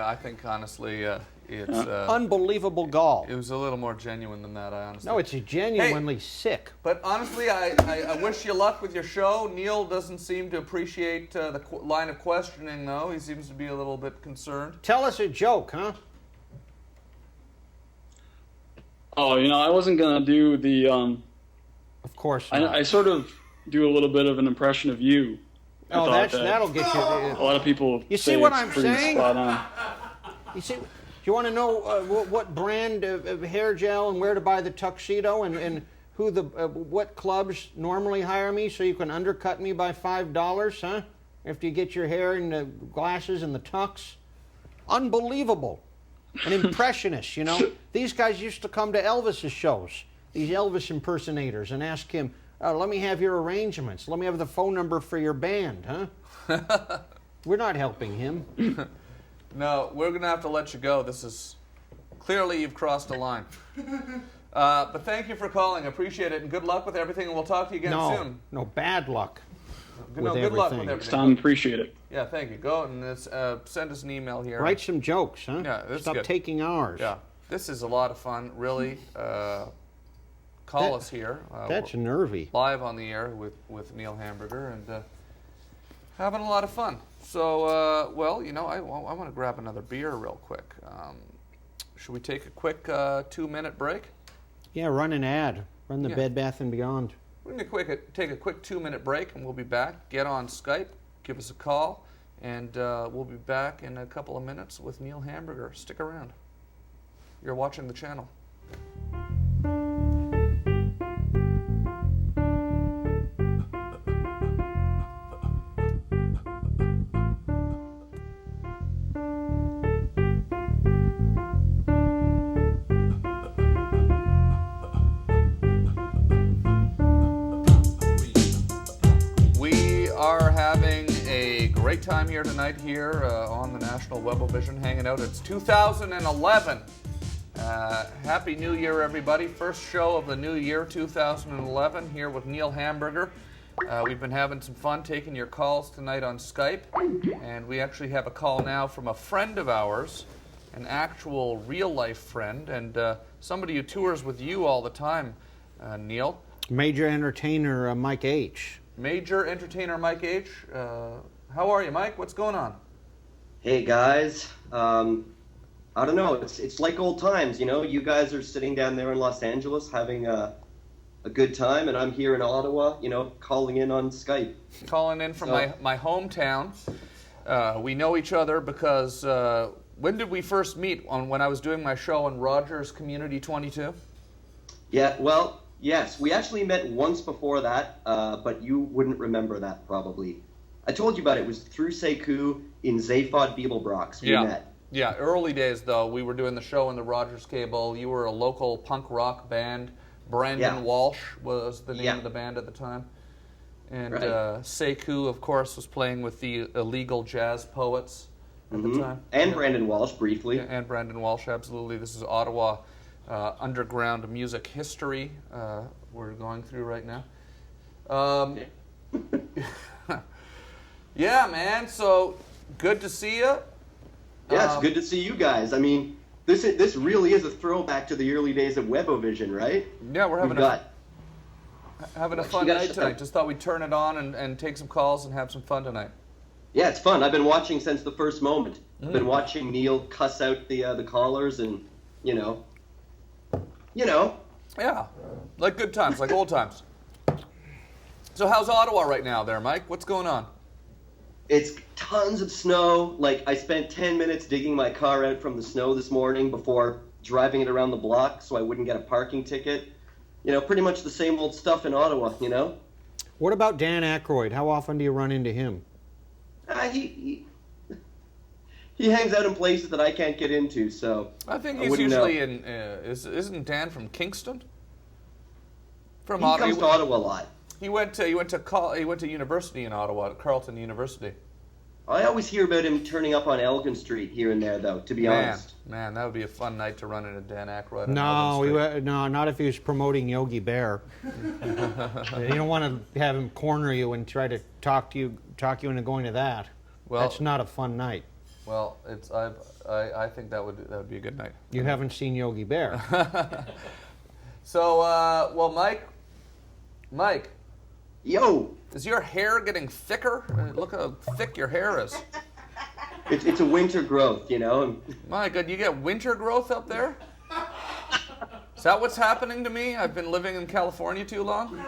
honestly, it's unbelievable gall. It was a little more genuine than that. I honestly. No, it's genuinely sick. But honestly, I wish you luck with your show. Neil doesn't seem to appreciate the line of questioning, though. He seems to be a little bit concerned. Tell us a joke, huh? Oh, I wasn't gonna do the. Of course not. I sort of do a little bit of an impression of you. Oh, that'll get you. A lot of people. You see what I'm pretty saying? Spot on. You see, you want to know what brand of hair gel and where to buy the tuxedo and who what clubs normally hire me so you can undercut me by $5, huh? After you get your hair and the glasses and the tux. Unbelievable. An impressionist, These guys used to come to Elvis's shows, these Elvis impersonators, and ask him, let me have your arrangements. Let me have the phone number for your band, huh? We're not helping him. No, we're going to have to let you go. This is... Clearly, you've crossed a line. But thank you for calling. I appreciate it, and good luck with everything, and we'll talk to you again soon. No, bad luck. Good luck with everything. Next time, appreciate it. Yeah, thank you. Go and send us an email here. Write some jokes, huh? Yeah, this Stop is good. taking ours. Yeah, this is a lot of fun, really. Call us here. That's nervy. Live on the air with Neil Hamburger and having a lot of fun. So, I want to grab another beer real quick. Should we take a quick 2-minute break? Yeah, run an ad. Run the Bed Bath & Beyond. We're going to take a quick 2-minute break, and we'll be back. Get on Skype, give us a call, and we'll be back in a couple of minutes with Neil Hamburger. Stick around. You're watching the channel. Time here tonight on the National Webovision, hanging out. It's 2011. Happy New Year, everybody. First show of the new year, 2011, here with Neil Hamburger. We've been having some fun taking your calls tonight on Skype, and we actually have a call now from a friend of ours, an actual real-life friend, and somebody who tours with you all the time, Neil. Major entertainer Mike H. Major entertainer Mike H. How are you, Mike? What's going on? Hey, guys. I don't know. It's like old times, You guys are sitting down there in Los Angeles having a good time, and I'm here in Ottawa, calling in on Skype. Calling in from my hometown. We know each other because when did we first meet? When I was doing my show on Rogers Community 22? Yeah, well, yes. We actually met once before that, but you wouldn't remember that probably. I told you about it. It was through Sekou in Zaphod Beeblebrox. We met. Yeah, early days, though. We were doing the show on the Rogers Cable. You were a local punk rock band Brandon Walsh was the name of the band at the time. And Sekou, of course, was playing with the Illegal Jazz Poets at the time. And Brandon Walsh, briefly. Yeah, and Brandon Walsh, absolutely. This is Ottawa underground music history we're going through right now. Yeah, man, so good to see you. Yeah, it's good to see you guys. I mean, this really is a throwback to the early days of Webovision, right? Yeah, we're having a fun night tonight. Just thought we'd turn it on and take some calls and have some fun tonight. Yeah, it's fun. I've been watching since the first moment. I've been watching Neil cuss out the callers and, you know. Yeah, like good times, like old times. So how's Ottawa right now there, Mike? What's going on? It's tons of snow. Like, I spent 10 minutes digging my car out from the snow this morning before driving it around the block so I wouldn't get a parking ticket. You know, pretty much the same old stuff in Ottawa, you know? What about Dan Aykroyd? How often do you run into him? He hangs out in places that I can't get into, so I think he's usually in. Isn't Dan from Kingston? He comes to Ottawa a lot. He went to university in Ottawa, at Carleton University. I always hear about him turning up on Elgin Street here and there, though. To be honest. Man, that would be a fun night to run into Dan Aykroyd. No, not if he was promoting Yogi Bear. You don't want to have him corner you and try to talk you into going to that. Well, that's not a fun night. Well, I think that would be a good night. You haven't seen Yogi Bear. So, well, Mike. Yo. Is your hair getting thicker? Look how thick your hair is. It's a winter growth, you know. My God, you get winter growth up there? Is that what's happening to me? I've been living in California too long?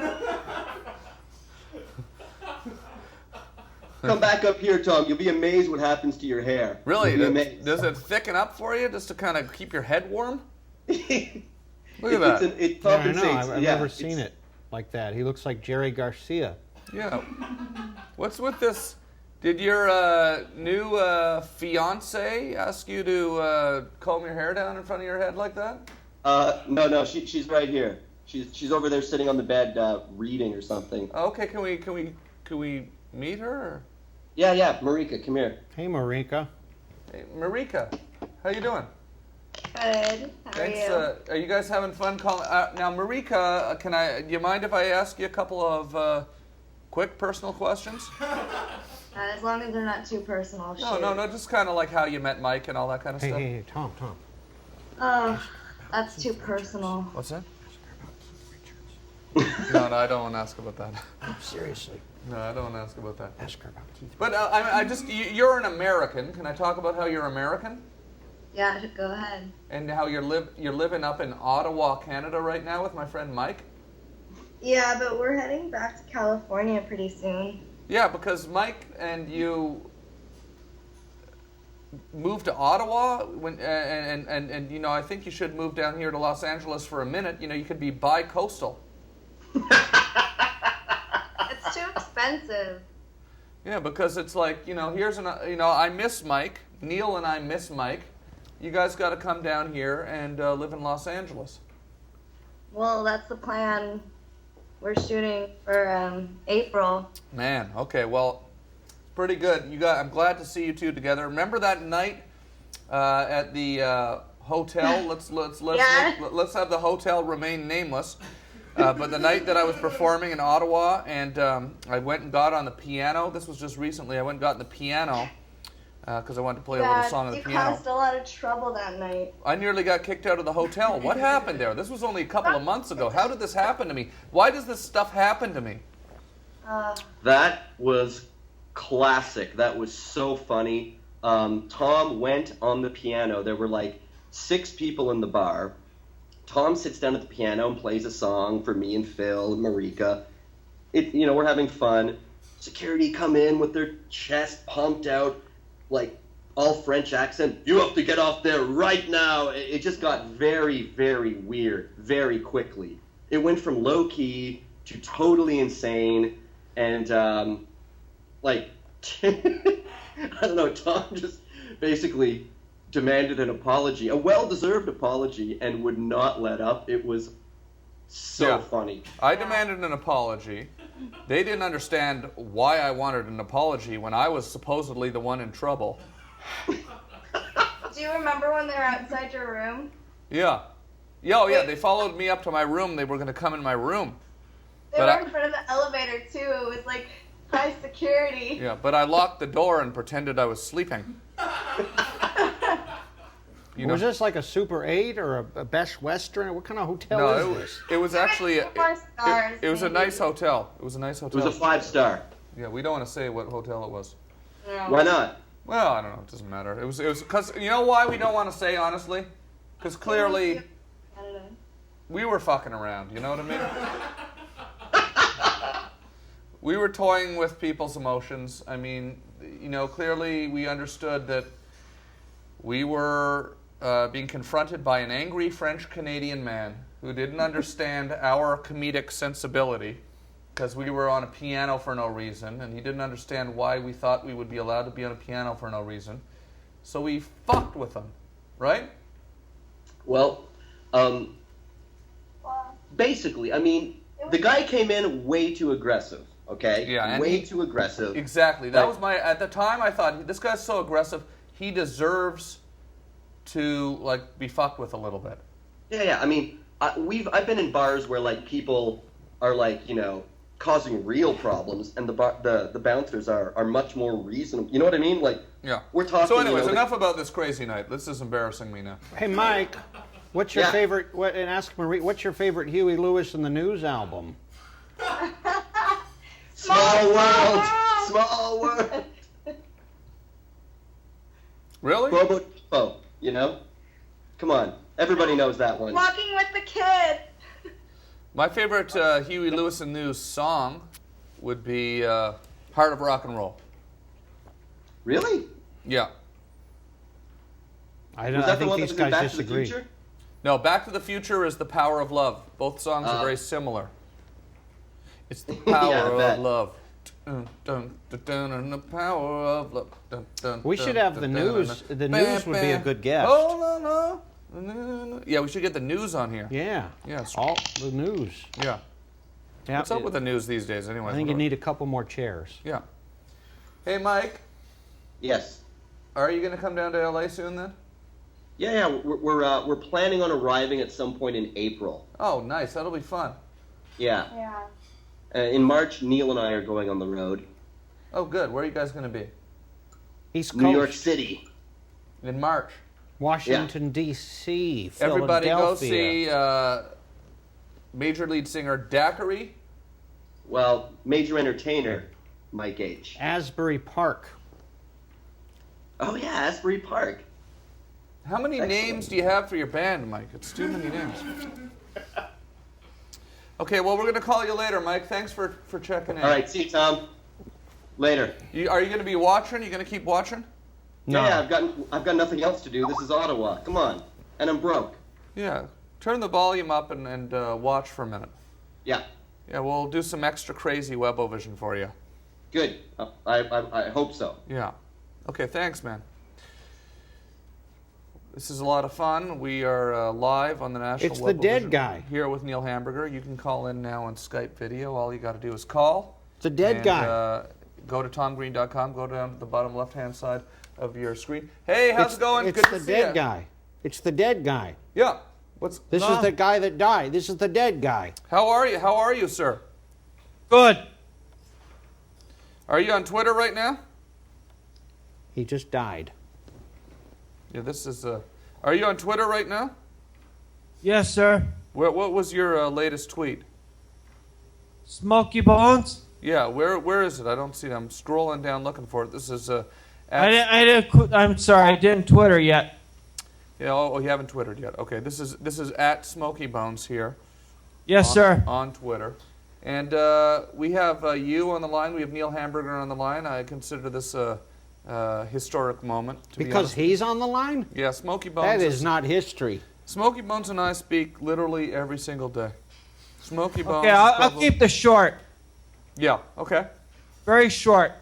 Come back up here, Tom. You'll be amazed what happens to your hair. Really? Does it thicken up for you just to kind of keep your head warm? Look at that. It compensates. I know. I've never seen it like that. He looks like Jerry Garcia. Yeah. What's with this? Did your new fiance ask you to comb your hair down in front of your head like that? No. She's right here. She's over there sitting on the bed reading or something. Okay. Can we meet her? Or? Yeah. Marika, come here. Hey, Marika. Hey, Marika. How you doing? Good. How are you? Are you guys having fun calling? Now, Marika, do you mind if I ask you a couple of quick personal questions? As long as they're not too personal. No, just kind of like how you met Mike and all that kind of stuff. Hey, Tom. Oh, that's too personal. What's that? No, I don't want to ask about that. Seriously. No, I don't want to ask about that. Ask her about Keith. But you're an American. Can I talk about how you're American? Yeah, go ahead. And how you're living up in Ottawa, Canada right now with my friend Mike? Yeah, but we're heading back to California pretty soon. Yeah, because Mike and you moved to Ottawa and you know, I think you should move down here to Los Angeles for a minute. You know, you could be bi-coastal. It's too expensive. Yeah, because it's like, you know, I miss Mike. Neil and I miss Mike. You guys got to come down here and live in Los Angeles. Well, that's the plan. We're shooting for April. Man, okay, well, pretty good. I'm glad to see you two together. Remember that night at the hotel? Let's have the hotel remain nameless. But the night that I was performing in Ottawa, and I went and got on the piano. This was just recently. I went and got on the piano because I wanted to play a little song on the piano. You caused a lot of trouble that night. I nearly got kicked out of the hotel. What happened there? This was only a couple of months ago. How did this happen to me? Why does this stuff happen to me? That was classic. That was so funny. Tom went on the piano. There were like 6 people in the bar. Tom sits down at the piano and plays a song for me and Phil and Marika. We're having fun. Security come in with their chest pumped out, like all French accent. You have to get off there right now. It just got very, very weird very quickly. It went from low key to totally insane, and I don't know. Tom just basically demanded an apology, a well-deserved apology, and would not let up. It was So funny. I demanded an apology. They didn't understand why I wanted an apology when I was supposedly the one in trouble. Do you remember when they were outside your room? Yeah. Yeah, they followed me up to my room. They were going to come in my room. They were in front of the elevator, too. It was like high security. Yeah, but I locked the door and pretended I was sleeping. Was this like a Super 8 or a Best Western? What kind of hotel is this? It was actually... 4 stars, it was a nice hotel. It was a nice hotel. It was a 5-star. Yeah, we don't want to say what hotel it was. No. Why not? Well, I don't know. It doesn't matter. It was because you know why we don't want to say honestly? Because clearly we were fucking around. You know what I mean? We were toying with people's emotions. I mean, clearly we understood that we were being confronted by an angry French-Canadian man who didn't understand our comedic sensibility because we were on a piano for no reason, and he didn't understand why we thought we would be allowed to be on a piano for no reason. So we fucked with him, right? Well, basically, I mean, the guy came in way too aggressive, okay? Yeah, way too aggressive. Exactly. That was at the time I thought, this guy's so aggressive, he deserves to, be fucked with a little bit. Yeah, I mean, I've been in bars where, people are, causing real problems, and the bouncers are much more reasonable. You know what I mean? Yeah. We're talking. So, anyways, enough about this crazy night. This is embarrassing me now. Hey, Mike, what's your favorite? And ask Marie, what's your favorite Huey Lewis and the News album? Small world, small world. Really? Bobo, Come on, everybody knows that one. Walking with the Kid. My favorite Huey Lewis and News song would be Heart of Rock and Roll. Really? Yeah. I think these guys disagree. No, Back to the Future is The Power of Love. Both songs are very similar. It's the power of love. Dun, dun, dun, dun, dun, the power of love. Dun, dun, we should have the news. The news would be a good guest. Oh, no. Yeah, we should get the news on here. Yeah. Yeah. All the news. Yeah. What's up with the news these days, anyway? I think you need a couple more chairs. Yeah. Hey, Mike. Yes. Are you going to come down to LA soon then? Yeah. We're planning on arriving at some point in April. Oh, nice. That'll be fun. Yeah. Yeah. In March, Neil and I are going on the road. Oh, good. Where are you guys going to be? East Coast. New York City. In March. Washington, D.C., Everybody go Philadelphia. see major lead singer Daiquiri. Well, major entertainer Mike H. Asbury Park. Oh, yeah, Asbury Park. How many names do you have for your band, Mike? It's too many names. Okay, well, we're going to call you later, Mike. Thanks for checking in. All right, see you, Tom. Later. Are you going to be watching? You going to keep watching? No. Yeah, I've got nothing else to do. This is Ottawa. Come on. And I'm broke. Yeah. Turn the volume up and watch for a minute. Yeah. Yeah, we'll do some extra crazy Webovision for you. Good. I hope so. Yeah. Okay, thanks, man. This is a lot of fun. We are live on the National It's the dead Webovision guy. Here with Neil Hamburger. You can call in now on Skype video. All you got to do is call. It's a dead guy. Go to tomgreen.com. Go down to the bottom left-hand side of your screen. Hey, how's it going? It's Good the to dead see you. guy. It's the dead guy. Yeah. This is the guy that died. This is the dead guy. How are you? How are you, sir? Good. Are you on Twitter right now? He just died. Yeah, this is. Are you on Twitter right now? Yes, sir. What was your latest tweet? Smoky Bones? Yeah, where is it? I don't see it. I'm scrolling down looking for it. This is. I'm sorry, I didn't Twitter yet. Yeah, oh, you haven't Twittered yet. Okay, this is at Smoky Bones here. Yes, sir. On Twitter. And we have you on the line. We have Neil Hamburger on the line. I consider this a historic moment. Because he's on the line? Yeah, Smoky Bones. That is not history. Smoky Bones and I speak literally every single day. Smoky Bones. Okay, I'll keep this short. Yeah, okay. Very short.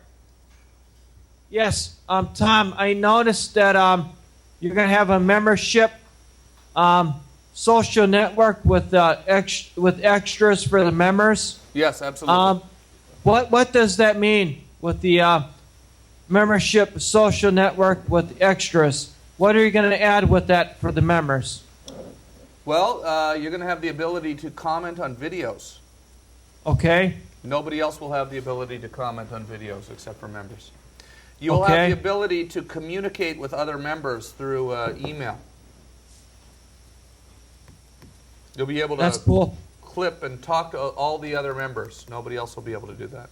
Yes, Tom, I noticed that you're going to have a membership social network with with extras for the members? Yes, absolutely. What does that mean with the membership social network with extras? What are you going to add with that for the members? Well, you're going to have the ability to comment on videos. Okay. Nobody else will have the ability to comment on videos except for members. You'll have the ability to communicate with other members through email. You'll be able to clip and talk to all the other members. Nobody else will be able to do that.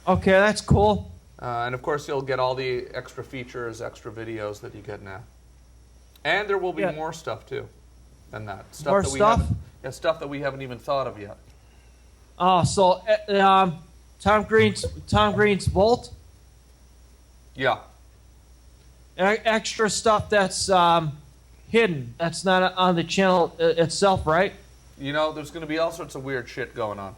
Okay, that's cool. And of course, you'll get all the extra features, extra videos that you get now. And there will be more stuff too than that. More stuff? Stuff that we haven't even thought of yet. Oh, so Tom Green's Vault? Yeah. Extra stuff that's hidden. That's not on the channel itself, right? You know, there's going to be all sorts of weird shit going on.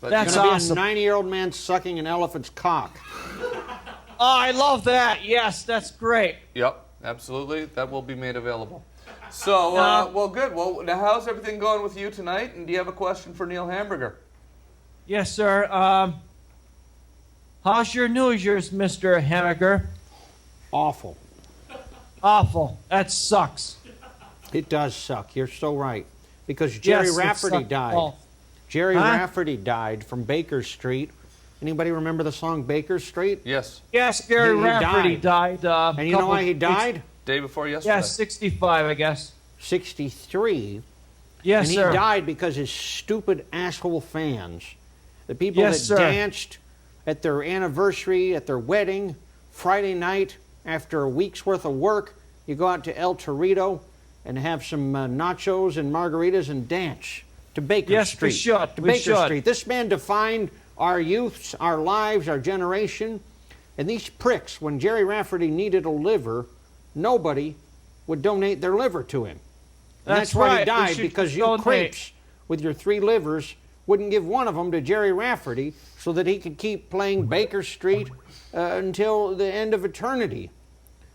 But That's awesome. Be a 90-year-old man sucking an elephant's cock. Oh, I love that. Yes, that's great. Yep, absolutely. That will be made available. So, well, good. Well, now how's everything going with you tonight? And do you have a question for Neil Hamburger? Yes, sir. How's your New Year's, Mr. Hamburger? Awful. Awful. That sucks. It does suck. You're so right. Because Jerry Rafferty died. Oh. Jerry Rafferty died from Baker Street. Anybody remember the song Baker Street? Yes. Yes, Jerry Rafferty died. And you know why he died? Day before yesterday. Yeah, 65, I guess. 63. Yes, and sir. And he died because his stupid asshole fans, the people that danced at their anniversary, at their wedding, Friday night, after a week's worth of work, you go out to El Torito and have some nachos and margaritas and dance to Baker Street. Yes, to Baker Street. This man defined our youths, our lives, our generation. And these pricks, when Jerry Rafferty needed a liver, nobody would donate their liver to him. And that's why he died, because you creeps with your 3 livers wouldn't give one of them to Jerry Rafferty so that he could keep playing Baker Street until the end of eternity.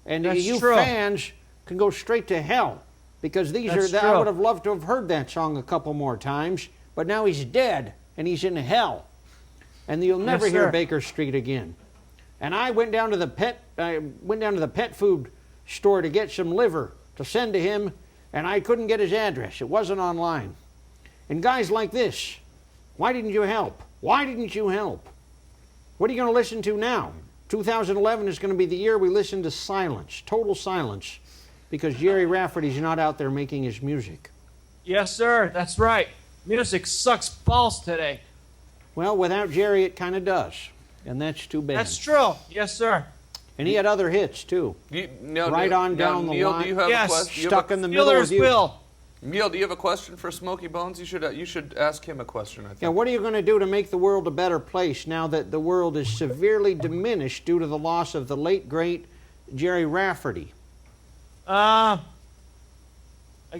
And you fans can go straight to hell, because I would have loved to have heard that song a couple more times, but now he's dead and he's in hell. And you'll never hear Baker Street again. And I went down to the pet food store to get some liver to send to him, and I couldn't get his address. It wasn't online. And guys like this, why didn't you help? Why didn't you help? What are you going to listen to now? 2011 is going to be the year we listen to silence, total silence, because Jerry Rafferty's not out there making his music. Yes, sir. That's right. Music sucks balls today. Well, without Jerry, it kind of does. And that's too bad. That's true. Yes, sir. And he had other hits, too. Right on down the line. Do you have a question? Stuck in the middle of you. Neil, do you have a question for Smokey Bones? You should ask him a question, I think. Yeah, what are you going to do to make the world a better place now that the world is severely diminished due to the loss of the late, great Jerry Rafferty? I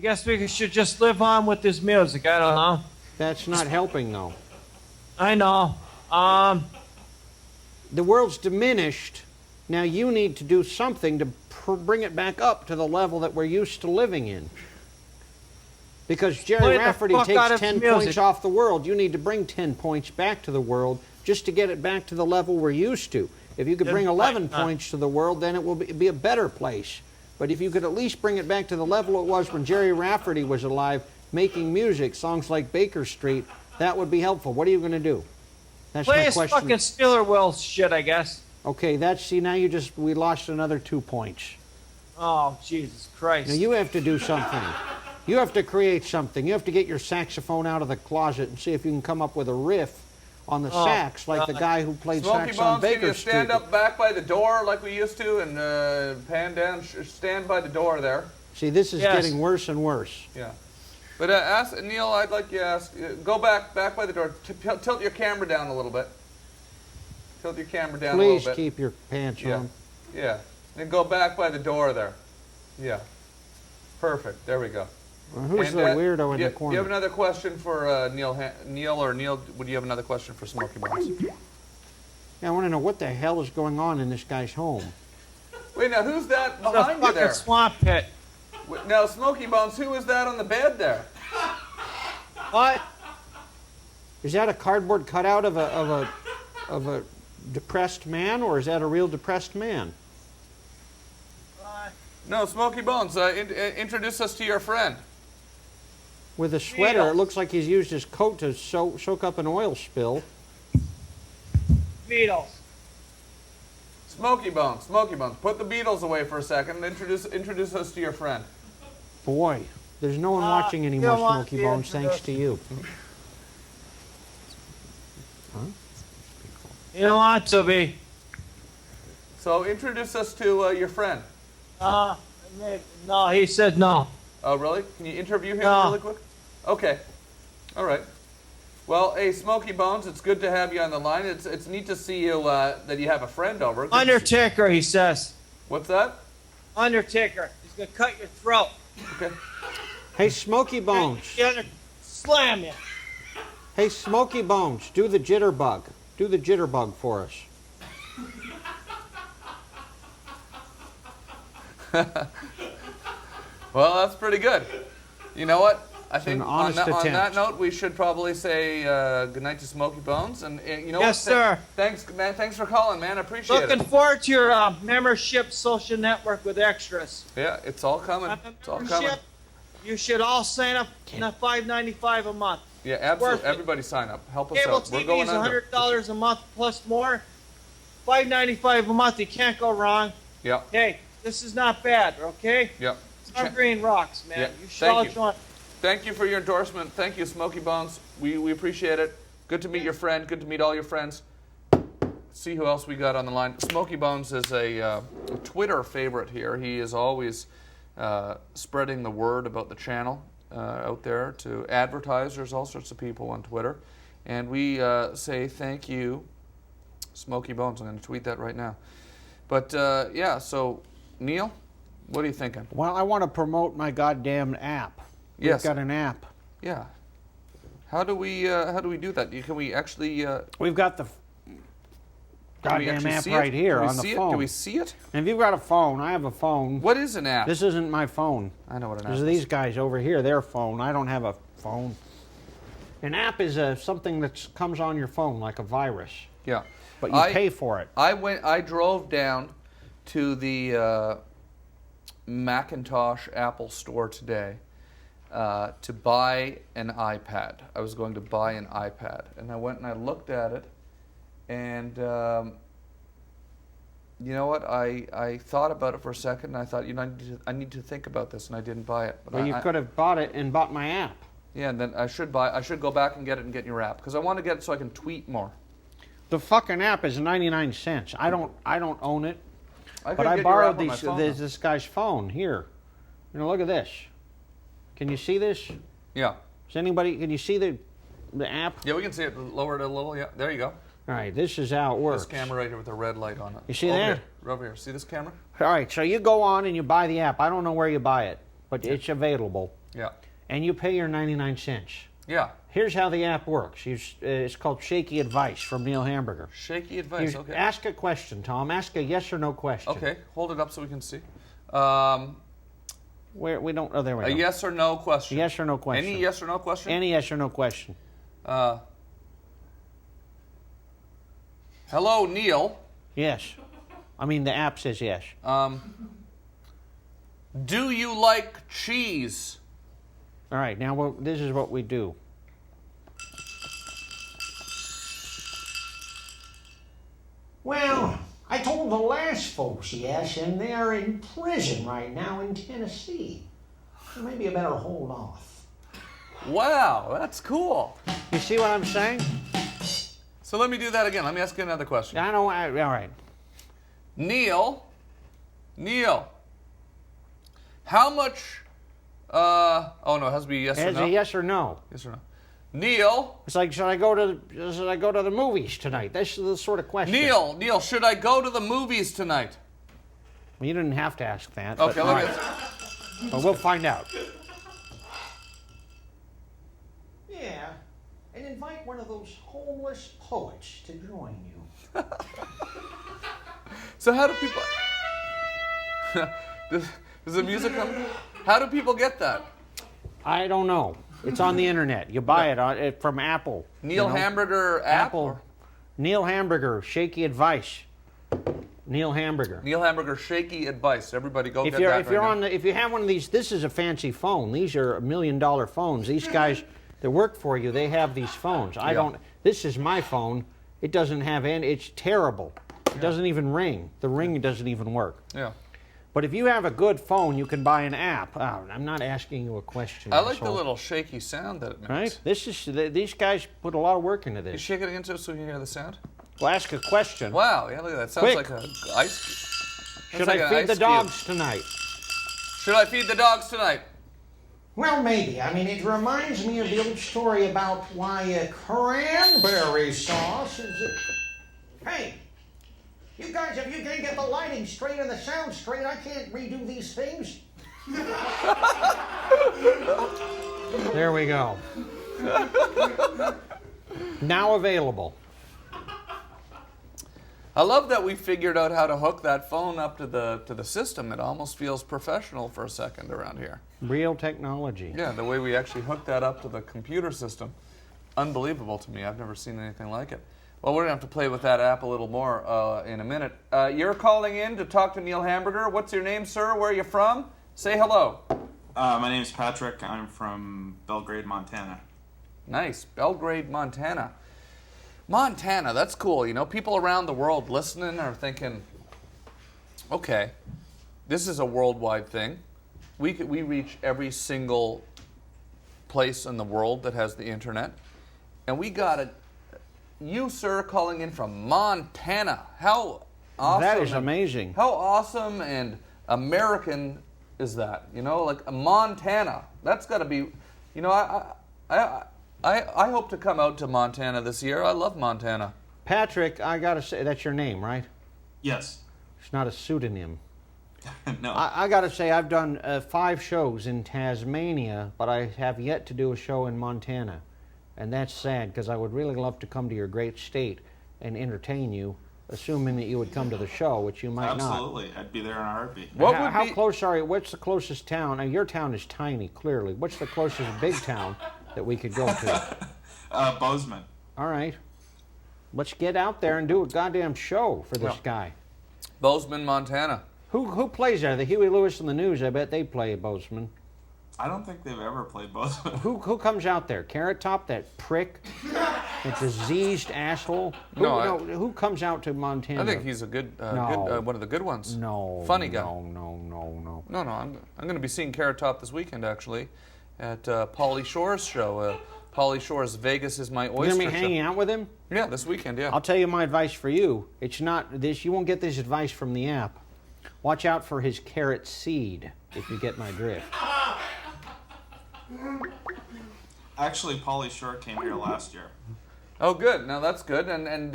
guess we should just live on with this music. I don't know. That's not helping, though. I know. The world's diminished. Now you need to do something to bring it back up to the level that we're used to living in. Because Jerry Rafferty takes 10 points off the world. You need to bring 10 points back to the world just to get it back to the level we're used to. If you could bring 11 points to the world, then it will be a better place. But if you could at least bring it back to the level it was when Jerry Rafferty was alive, making music, songs like Baker Street, that would be helpful. What are you going to do? That's my question. Play fucking Steeler Will shit, I guess. Okay, now we lost another 2 points. Oh, Jesus Christ. Now you have to do something. You have to create something. You have to get your saxophone out of the closet and see if you can come up with a riff on the sax, like the guy who played sax on Baker Street. Can you stand up back by the door like we used to and pan down, stand by the door there? See, this is getting worse and worse. Yeah. But ask Neil, I'd like you to ask, go back by the door, tilt your camera down a little bit. Tilt your camera down a little bit. Please keep your pants on. Yeah. Then go back by the door there. Yeah. Perfect. There we go. Well, who's the weirdo in the corner? Do you have another question for Neil, would you have another question for Smokey Bones? Yeah, I want to know what the hell is going on in this guy's home. Wait, now who's that behind you there? Swamp pit. Now, Smoky Bones, who is that on the bed there? What? Is that a cardboard cutout of a depressed man, or is that a real depressed man? No, Smoky Bones, introduce us to your friend. With a sweater, it looks like he's used his coat to soak up an oil spill. Beatles. Smoky Bones, put the Beatles away for a second and introduce us to your friend. Boy, there's no one watching anymore, Smoky Bones, thanks to you. Huh? You don't want to be. So introduce us to your friend. No, he said no. Oh, really? Can you interview him really quick? Okay. All right. Well, hey, Smoky Bones, it's good to have you on the line. It's neat to see you that you have a friend over. Undertaker, he says. What's that? Undertaker. He's going to cut your throat. Okay. Hey, Smoky Bones. Slam you. Hey, Smoky Bones, do the jitterbug. Do the jitterbug for us. Well, that's pretty good. You know what? I think on that note, we should probably say good night to Smoky Bones. And you know what? Yes, sir. Thanks, man. Thanks for calling, man. I appreciate it. Looking forward to your membership social network with extras. Yeah, it's all coming. It's all coming. You should all sign up at $5.95 a month. Yeah, absolutely. Everybody sign up. Help us Cable out. We're TV going is under. $100 a month plus more. $5.95 a month. You can't go wrong. Yeah. Hey, this is not bad. Okay. Yeah. Evergreen rocks, man. Yeah. You should all join. Thank you for your endorsement. Thank you, Smoky Bones. We appreciate it. Good to meet your friend. Good to meet all your friends. Let's see who else we got on the line. Smoky Bones is a Twitter favorite here. He is always spreading the word about the channel out there to advertisers, all sorts of people on Twitter. And we say thank you, Smoky Bones. I'm going to tweet that right now. But yeah, so Neil, what are you thinking? Well, I want to promote my goddamn app. Yes. We've got an app. Yeah. How do we do that? Can we actually? We've got the goddamn app right here on the phone. Do we see it? And if you've got a phone, I have a phone. What is an app? This isn't my phone. I know what an app is. This is these guys over here, their phone. I don't have a phone. An app is something that comes on your phone like a virus. Yeah. But you pay for it. I drove down to the Macintosh Apple store today to buy an iPad. I was going to buy an iPad, and I went and I looked at it, and you know what? I thought about it for a second, and I thought, you know, I need to think about this, and I didn't buy it. But you could have bought it and bought my app. Yeah, and then I should go back and get it and get your app because I want to get it so I can tweet more. The fucking app is 99 cents. I don't own it. But I borrowed this guy's phone here. You know, look at this. Can you see this? Yeah. Can you see the app? Yeah, we can see it. Lower it a little. Yeah, there you go. All right, this is how it works. This camera right here with the red light on it. You see that? Over here. See this camera? All right, so you go on and you buy the app. I don't know where you buy it, but it's available. Yeah. And you pay your 99 cents. Yeah. Here's how the app works. It's called Shaky Advice from Neil Hamburger. Shaky Advice, okay. Ask a question, Tom. Ask a yes or no question. Okay, hold it up so we can see. Where we don't. Oh, there we go. A yes or no question. A yes or no question. Any yes or no question? Any yes or no question. Hello, Neil. Yes. I mean, the app says yes. Do you like cheese? All right, now this is what we do. Well, I told the last folks yes, and they're in prison right now in Tennessee. So maybe I better hold off. Wow, that's cool. You see what I'm saying? So let me do that again. Let me ask you another question. I know. All right. Neil, how much? Oh no, it has to be yes or no. It's a yes or no. Yes or no. Neil. It's like, should I go to the movies tonight? That's the sort of question. Neil, should I go to the movies tonight? Well, you didn't have to ask that. Okay, look at But we'll find out. Yeah, and invite one of those homeless poets to join you. So how do people? Does the music come? How do people get that? I don't know. It's on the internet. You buy it from Apple. Neil Hamburger app? Apple. Neil Hamburger, shaky advice. Neil Hamburger. Neil Hamburger, shaky advice. Everybody go get that. If you have one of these, this is a fancy phone. These are $1 million phones. These guys that work for you, they have these phones. I don't. This is my phone. It doesn't have any. It's terrible. It doesn't even ring. The ring doesn't even work. Yeah. But if you have a good phone, you can buy an app. Oh, I'm not asking you a question. I like the little shaky sound that it makes. Right? These guys put a lot of work into this. You shake it against it so you can hear the sound? Well, ask a question. Wow, yeah, look at that. Sounds like an ice cube. Should I feed the dogs tonight? Should I feed the dogs tonight? Well, maybe. I mean, it reminds me of the old story about why cranberry sauce is... Hey! You guys, if you can't get the lighting straight and the sound straight, I can't redo these things. There we go. Now available. I love that we figured out how to hook that phone up to the system. It almost feels professional for a second around here. Real technology. Yeah, the way we actually hooked that up to the computer system. Unbelievable to me. I've never seen anything like it. Well, we're going to have to play with that app a little more in a minute. You're calling in to talk to Neil Hamburger. What's your name, sir? Where are you from? Say hello. My name's Patrick. I'm from Belgrade, Montana. Nice. Belgrade, Montana. Montana, that's cool. You know, people around the world listening are thinking, okay, this is a worldwide thing. We reach every single place in the world that has the internet. And we got it. You, sir, calling in from Montana. How awesome. That is amazing. How awesome and American is that? You know, like Montana. That's got to be, you know, I hope to come out to Montana this year. I love Montana. Patrick, I got to say, that's your name, right? Yes. It's not a pseudonym. No. I got to say, I've done 5 shows in Tasmania, but I have yet to do a show in Montana. And that's sad, because I would really love to come to your great state and entertain you, assuming that you would come to the show, which you might not. Absolutely. I'd be there in a heartbeat. How close are you? What's the closest town? Now, your town is tiny, clearly. What's the closest big town that we could go to? Bozeman. All right. Let's get out there and do a goddamn show for this guy. Bozeman, Montana. Who plays there? The Huey Lewis and the News, I bet they play Bozeman. I don't think they've ever played Bozeman. Who comes out there? Carrot Top, that prick? That diseased asshole? Who comes out to Montana? I think he's a good, one of the good ones. No. Funny guy. No. No, I'm going to be seeing Carrot Top this weekend, actually, at Pauly Shore's show. Pauly Shore's Vegas is My Oyster You're going to be show. hanging out with him? Yeah, this weekend, yeah. I'll tell you my advice for you. It's not this. You won't get this advice from the app. Watch out for his carrot seed, if you get my drift. Actually, Pauly Shore came here last year. Oh, good. Now that's good. And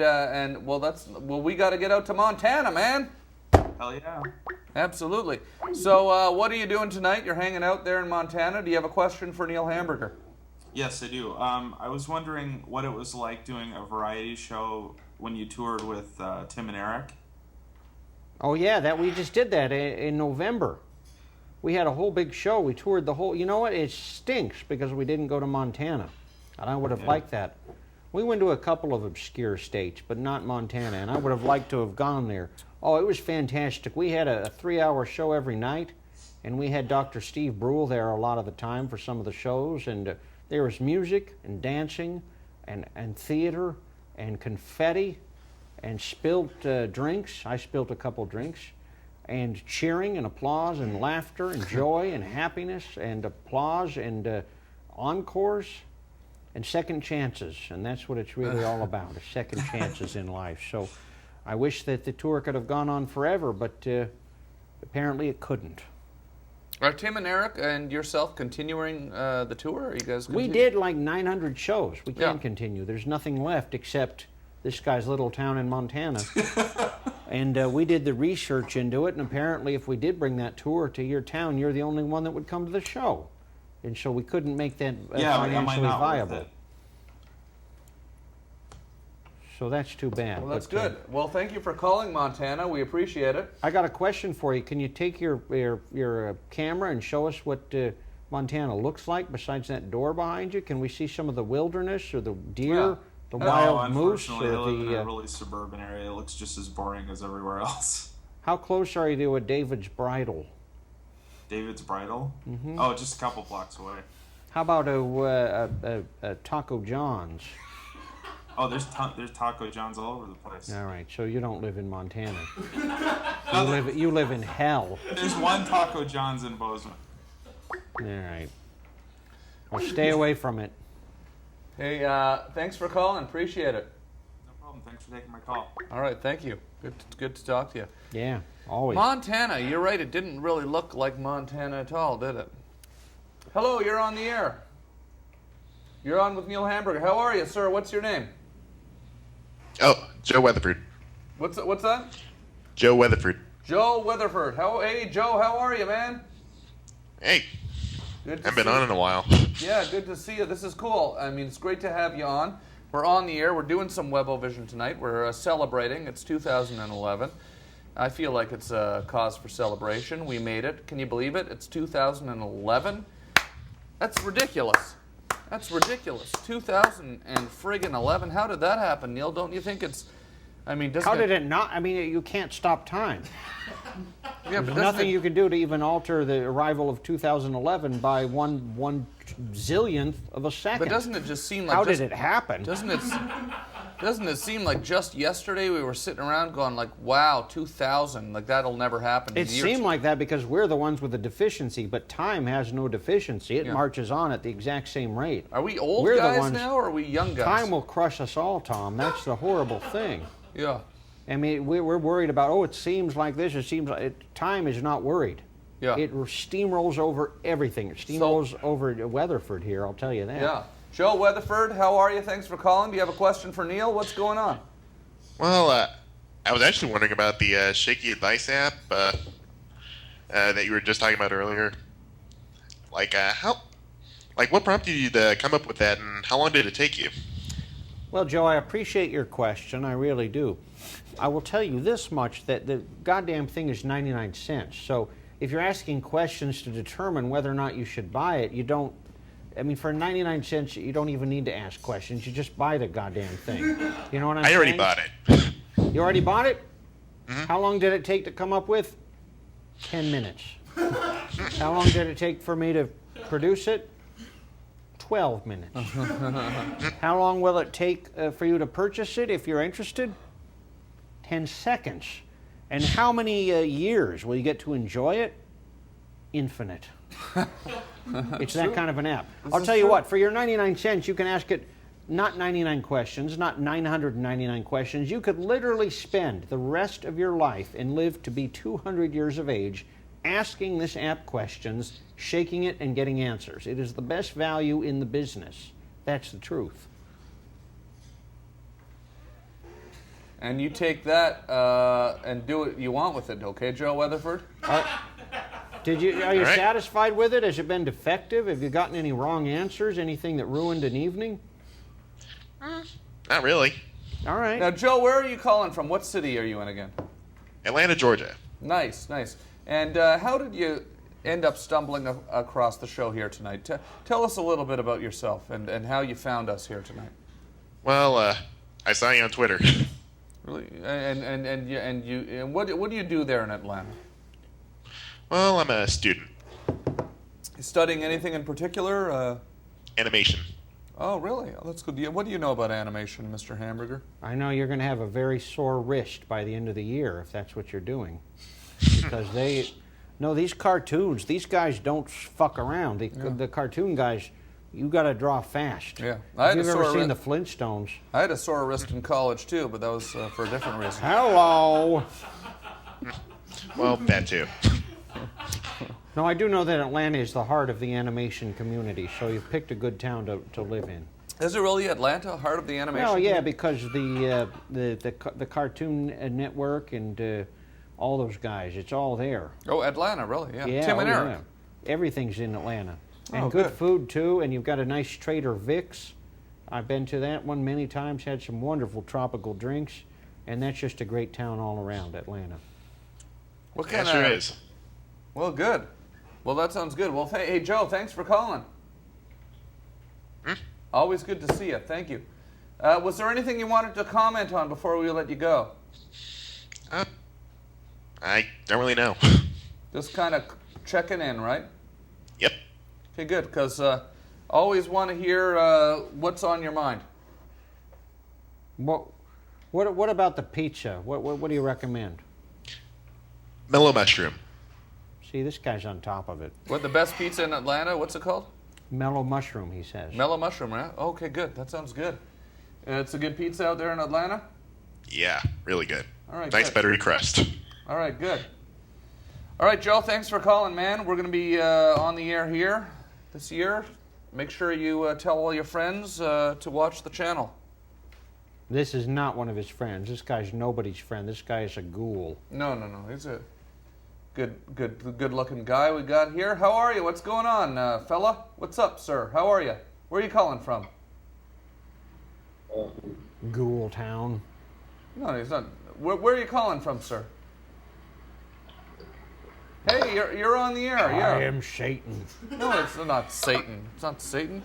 we got to get out to Montana, man. Hell yeah. Absolutely. So, what are you doing tonight? You're hanging out there in Montana. Do you have a question for Neil Hamburger? Yes, I do. I was wondering what it was like doing a variety show when you toured with Tim and Eric. Oh yeah, we just did that in November. We had a whole big show. We toured the whole. You know what? It stinks because we didn't go to Montana, and I would have liked that. We went to a couple of obscure states, but not Montana, and I would have liked to have gone there. Oh, it was fantastic. We had a 3-hour show every night, and we had Dr. Steve Brule there a lot of the time for some of the shows, and there was music and dancing and theater and confetti and spilt drinks. I spilt a couple drinks. And cheering and applause and laughter and joy and happiness and applause and encores and second chances. And that's what it's really all about, is second chances in life. So I wish that the tour could have gone on forever, but apparently it couldn't. Are Tim and Eric and yourself continuing the tour? Are you guys We did like 900 shows. We can't continue. There's nothing left except this guy's little town in Montana. And we did the research into it, and apparently if we did bring that tour to your town, you're the only one that would come to the show. And so we couldn't make that financially viable. So that's too bad. Well, that's good. Well, thank you for calling, Montana. We appreciate it. I got a question for you. Can you take your camera and show us what Montana looks like besides that door behind you? Can we see some of the wilderness or the deer, the wild moose? Unfortunately, I live in a really suburban area. It looks just as boring as everywhere else. How close are you to a David's Bridle? David's Bridle? Mm-hmm. Oh, just a couple blocks away. How about a Taco John's? Oh, there's Taco John's all over the place. All right, so you don't live in Montana. You live in hell. There's one Taco John's in Bozeman. All right. Well, stay away from it. Hey, thanks for calling. Appreciate it. No problem. Thanks for taking my call. All right, thank you. Good to talk to you. Yeah, always. Montana, you're right. It didn't really look like Montana at all, did it? Hello, you're on the air. You're on with Neil Hamburger. How are you, sir? What's your name? Oh, Joe Weatherford. What's that? Joe Weatherford. Joe Weatherford. Hey, Joe, how are you, man? Hey. Good to I've been see on you. in a while. Yeah, good to see you. This is cool. I mean, it's great to have you on. We're on the air. We're doing some Webovision tonight. We're celebrating. It's 2011. I feel like it's a cause for celebration. We made it. Can you believe it? It's 2011. That's ridiculous. That's ridiculous. 2011. How did that happen, Neil? Don't you think it's... I mean, doesn't How did it not? I mean, you can't stop time. Yeah, There's nothing you can do to even alter the arrival of 2011 by one zillionth of a second. But doesn't it just seem like... How did it happen? Doesn't it seem like just yesterday we were sitting around going like, wow, 2000, like that'll never happen. It seemed like that because we're the ones with the deficiency, but time has no deficiency. It marches on at the exact same rate. Are we old we're guys the ones, now, or are we young guys? Time will crush us all, Tom. That's the horrible thing. Yeah. I mean, we're worried about, it seems like this, it seems like... Time is not worried. Yeah. It steamrolls over everything. It steamrolls over Weatherford here, I'll tell you that. Yeah. Joe Weatherford, how are you? Thanks for calling. Do you have a question for Neil? What's going on? Well, I was actually wondering about the Shaky Advice app that you were just talking about earlier. Like, what prompted you to come up with that, and how long did it take you? Well, Joe, I appreciate your question. I really do. I will tell you this much, that the goddamn thing is 99 cents. So if you're asking questions to determine whether or not you should buy it, you don't... I mean, for 99 cents, you don't even need to ask questions. You just buy the goddamn thing. You know what I'm saying? I already bought it. You already bought it? Mm-hmm. How long did it take to come up with? 10 minutes. How long did it take for me to produce it? 12 minutes. How long will it take for you to purchase it if you're interested? 10 seconds. And how many years will you get to enjoy it? Infinite. It's that kind of an app. I'll tell you what, for your 99 cents, you can ask it not 99 questions, not 999 questions. You could literally spend the rest of your life and live to be 200 years of age asking this app questions, shaking it, and getting answers. It is the best value in the business. That's the truth. And you take that and do what you want with it, okay, Joe Weatherford? Are you satisfied with it? Has it been defective? Have you gotten any wrong answers? Anything that ruined an evening? Not really. All right. Now, Joe, where are you calling from? What city are you in again? Atlanta, Georgia. Nice. And how did you end up stumbling across the show here tonight? Tell us a little bit about yourself and how you found us here tonight. Well, I saw you on Twitter. Really? And what do you do there in Atlanta? Well, I'm a student. Studying anything in particular? Animation. Oh, really? Oh, that's good. What do you know about animation, Mr. Hamburger? I know you're going to have a very sore wrist by the end of the year if that's what you're doing. Because these cartoons, these guys don't fuck around. The cartoon guys, you got to draw fast. Yeah. Have you ever seen the Flintstones? I had a sore wrist in college, too, but that was for a different reason. Hello! Well, that too. No, I do know that Atlanta is the heart of the animation community, so you've picked a good town to live in. Is it really Atlanta, heart of the animation Well, yeah, community? because the Cartoon Network and all those guys, it's all there. Oh, Atlanta, really? Yeah. Tim and Eric. Yeah. Everything's in Atlanta. And Oh, good good. food, too, and you've got a nice Trader Vic's. I've been to that one many times, had some wonderful tropical drinks, and that's just a great town all around, Atlanta. What kind sure of? is. Well, good. Well, that sounds good. Well, hey, Joe, thanks for calling. Always good to see you. Thank you. Was there anything you wanted to comment on before we let you go? I don't really know. Just kind of checking in, right? Yep. Okay, good, because always want to hear what's on your mind. What about the pizza? What do you recommend? Mellow mushroom. See, this guy's on top of it. What, the best pizza in Atlanta? What's it called? Mellow mushroom, he says. Mellow mushroom, right? Okay, good. That sounds good. It's a good pizza out there in Atlanta? Yeah, really good. All right, nice good. buttery crust. All right, good. All right, Joe, thanks for calling, man. We're going to be on the air here this year. Make sure you tell all your friends to watch the channel. This is not one of his friends. This guy's nobody's friend. This guy is a ghoul. No. He's a good-looking guy we got here. How are you? What's going on, fella? What's up, sir? How are you? Where are you calling from? Ghoul Town. No, he's not. Where are you calling from, sir? Hey, you're on the air. Yeah. I am Satan. No, it's not Satan. It's not Satan.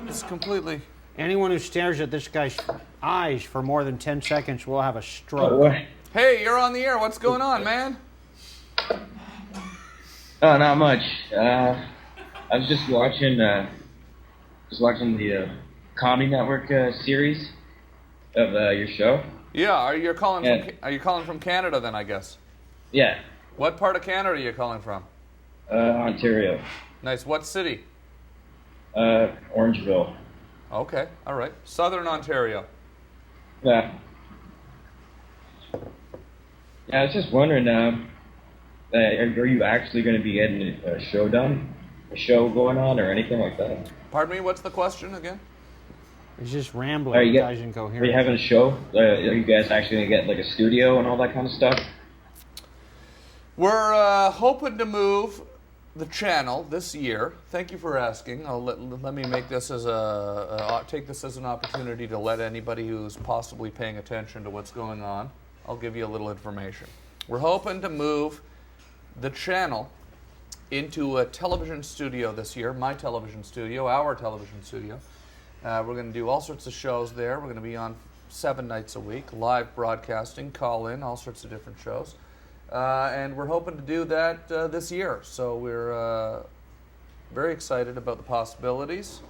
It's completely... Anyone who stares at this guy's eyes for more than 10 seconds will have a stroke. Hey, you're on the air. What's going on, man? Oh, not much. I was just watching the Comedy Network series of your show. Yeah, are you calling from Canada then, I guess? Yeah. What part of Canada are you calling from? Ontario. Nice. What city? Orangeville. Okay, all right. Southern Ontario. Yeah. Yeah, I was just wondering, are you actually going to be getting a show done? A show going on or anything like that? Pardon me, what's the question again? He's just rambling. Guys incoherent. Are you having a show? Are you guys actually going to get like a studio and all that kind of stuff? We're hoping to move the channel this year. Thank you for asking. Let me make this as take this as an opportunity to let anybody who's possibly paying attention to what's going on. I'll give you a little information. We're hoping to move the channel into a television studio this year, my television studio, our television studio. We're going to do all sorts of shows there. We're going to be on 7 nights a week, live broadcasting, call in, all sorts of different shows. And we're hoping to do that this year. So we're very excited about the possibilities.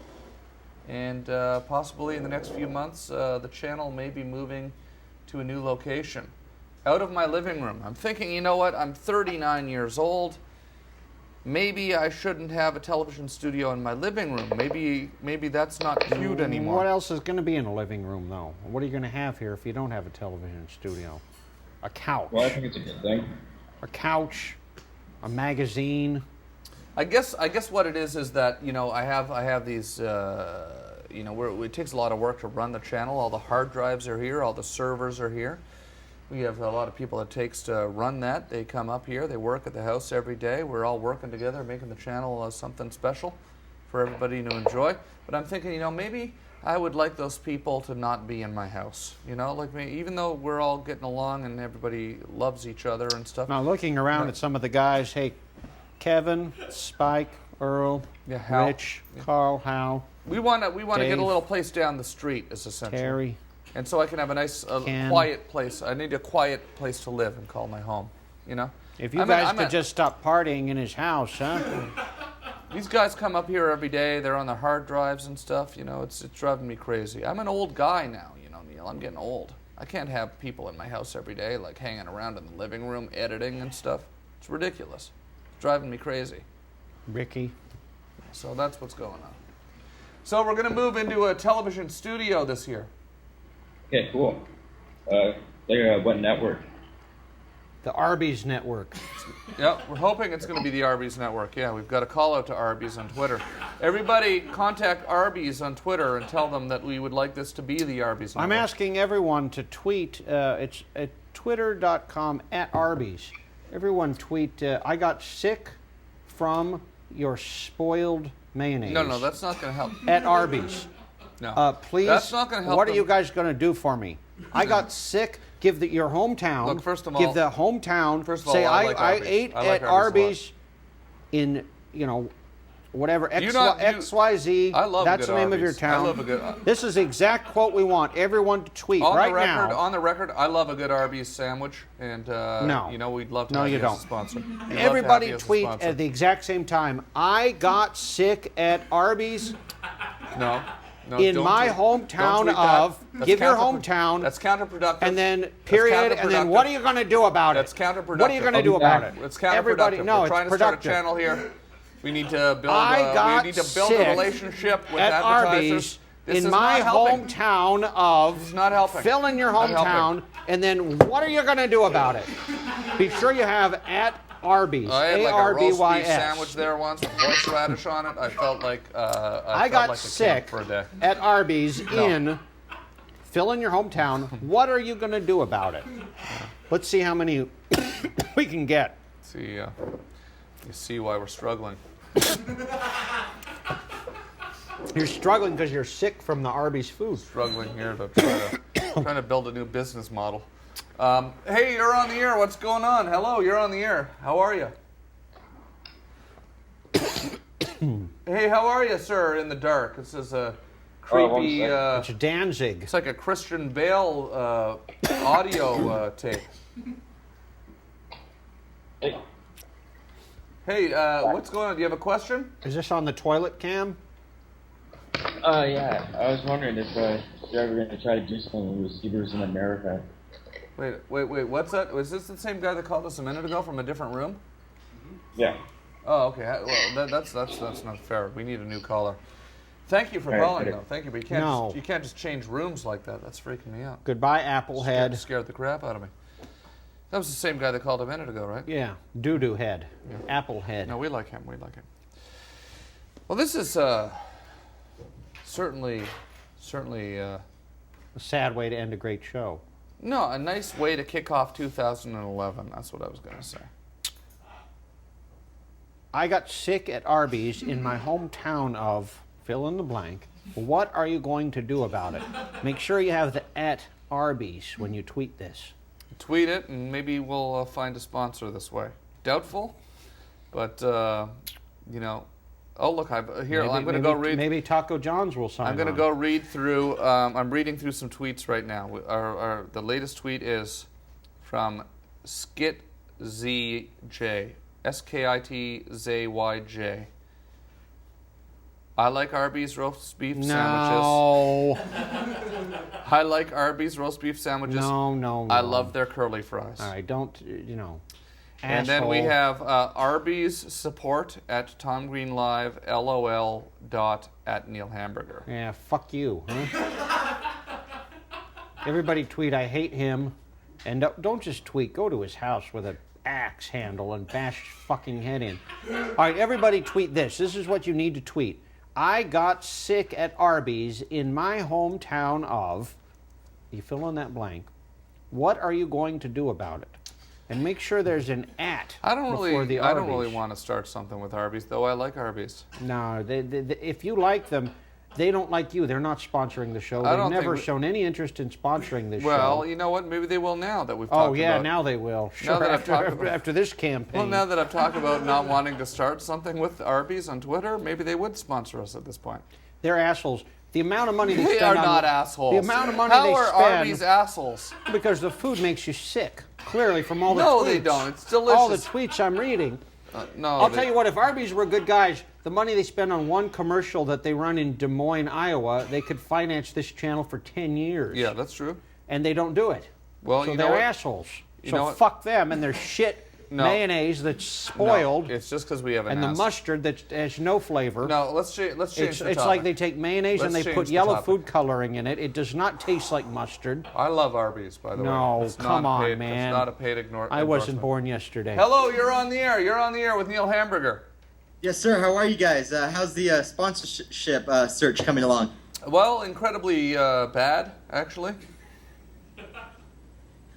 And possibly in the next few months, the channel may be moving to a new location. Out of my living room. I'm thinking, you know what, I'm 39 years old. Maybe I shouldn't have a television studio in my living room. Maybe that's not cute anymore. What else is going to be in a living room, though? What are you going to have here if you don't have a television studio? A couch. Well, I think it's a good thing. A couch, a magazine. I guess what it is that, you know, I have these, you know, it takes a lot of work to run the channel. All the hard drives are here. All the servers are here. We have a lot of people it takes to run that. They come up here. They work at the house every day. We're all working together, making the channel something special for everybody to enjoy. But I'm thinking, you know, maybe I would like those people to not be in my house. You know, like me, even though we're all getting along and everybody loves each other and stuff. Now, looking around at some of the guys, hey, Kevin, Spike, Earl, Hal. Rich, Carl, Hal. We want to get a little place down the street, is essential. Terry. And so I can have a nice, quiet place. I need a quiet place to live and call my home, you know? If you guys could just stop partying in his house, huh? These guys come up here every day. They're on their hard drives and stuff. You know, it's driving me crazy. I'm an old guy now, you know, Neil. I'm getting old. I can't have people in my house every day, like hanging around in the living room, editing and stuff. It's ridiculous. It's driving me crazy. Ricky. So that's what's going on. So we're going to move into a television studio this year. Okay, cool. What network? The Arby's Network. Yeah, we're hoping it's going to be the Arby's Network. Yeah, we've got a call out to Arby's on Twitter. Everybody contact Arby's on Twitter and tell them that we would like this to be the Arby's Network. I'm asking everyone to tweet. It's at twitter.com/Arby's. Everyone tweet, I got sick from your spoiled mayonnaise. No, that's not going to help. At Arby's. No. Please, That's not going to help what them. are you guys going to do for me? I got sick. Give your hometown. Look, first of all, give the hometown. First of all, say I like Arby's. ate I like at Arby's in whatever You not- you- XYZ. I love a That's good the name of your Arby's. I town. love a good- This is the exact quote we want everyone to tweet on right the record, now. On the record, I love a good Arby's sandwich, and No. we'd love to No, have you you don't. as a sponsor. We'd love to Everybody have you as a tweet sponsor. at the exact same time. I got sick at Arby's. No, in don't my tweet- hometown don't tweet that. of. That's Give your counterpro- hometown. That's counterproductive. And then period. And then counterproductive. what are you going to do about it? That's counterproductive. What are you going to do about it? It's counterproductive. Everybody, no, We're it's trying to productive. start a channel here. We need to build. I got we need to build sick a relationship with at advertisers. Arby's This in is my not helping. hometown of. This is not helping. Fill in your Not hometown, helping. and then what are you going to do about it? Be sure you have at Arby's. I had like a roast beef ARBYS. sandwich there once with horseradish on it. I felt like I felt got like a sick camp for a day. at Arby's No. in. Fill in your hometown. What are you going to do about it? Let's see how many we can get. See, you see why we're struggling. You're struggling because you're sick from the Arby's food. Struggling here to trying to build a new business model. Hey, you're on the air. What's going on? Hello, you're on the air. How are you? Hey, how are you, sir? In the dark. This is a creepy. It's Danzig. It's like a Christian Bale audio tape. Hey, what's going on? Do you have a question? Is this on the toilet cam? Yeah. I was wondering if you're ever going to try to do something with receivers in America. Wait. What's that? Was this the same guy that called us a minute ago from a different room? Yeah. Oh, okay. Well, that's not fair. We need a new caller. Thank you for All right, calling, later. though. Thank you, but you can't just change rooms like that. That's freaking me out. Goodbye, Applehead. Scared the crap out of me. That was the same guy that called a minute ago, right? Yeah, doo-doo head, apple head. No, we like him. Well, this is certainly a sad way to end a great show. No, a nice way to kick off 2011. That's what I was going to say. I got sick at Arby's in my hometown of fill in the blank. What are you going to do about it? Make sure you have the at Arby's when you tweet this. Tweet it, and maybe we'll find a sponsor this way. Doubtful, but Oh, look! I'm going to go read. Maybe Taco John's will sign. I'm going to go read through. I'm reading through some tweets right now. The latest tweet is from SkitZJ, SKITZYJ. I like Arby's roast beef sandwiches. I like Arby's roast beef sandwiches. No. I love their curly fries. All right, don't. And then we have Arby's support at TomGreenLive, LOL at Neil Hamburger. Yeah, fuck you. Huh? Everybody tweet, I hate him. And don't just tweet, go to his house with an axe handle and bash his fucking head in. All right, everybody tweet this. This is what you need to tweet. I got sick at Arby's in my hometown of, you fill in that blank. What are you going to do about it? And make sure there's an at before the Arby's. I don't really want to start something with Arby's, though I like Arby's. No, if you like them, they don't like you. They're not sponsoring the show. They've never shown any interest in sponsoring this show. Well, you know what? Maybe they will now that we've talked about. Oh, yeah, now they will. Sure, now that I've talked about, after this campaign. Well, now that I've talked about not wanting to start something with Arby's on Twitter, maybe they would sponsor us at this point. They're assholes. The amount of money they spend are on not assholes. The amount of money How they are spend. Arby's assholes? Because the food makes you sick. Clearly, from all the tweets. No, they don't. It's delicious. All the tweets I'm reading. I'll tell you what, if Arby's were good guys, the money they spend on one commercial that they run in Des Moines, Iowa, they could finance this channel for 10 years. Yeah, that's true. And they don't do it. Well, so you know they're what? assholes. You So know what? fuck them and their shit mayonnaise that's spoiled. No, it's just because we have an And the ass. mustard that has no flavor. No, let's change the It's topic. like they take mayonnaise and Let's they change put the yellow topic. food coloring in it. It does not taste like mustard. I love Arby's, by the way. No, It's come not on, paid, man. It's not a paid I wasn't born yesterday. Hello, you're on the air. You're on the air with Neil Hamburger. Yes, sir. How are you guys? How's the sponsorship search coming along? Well, incredibly bad, actually.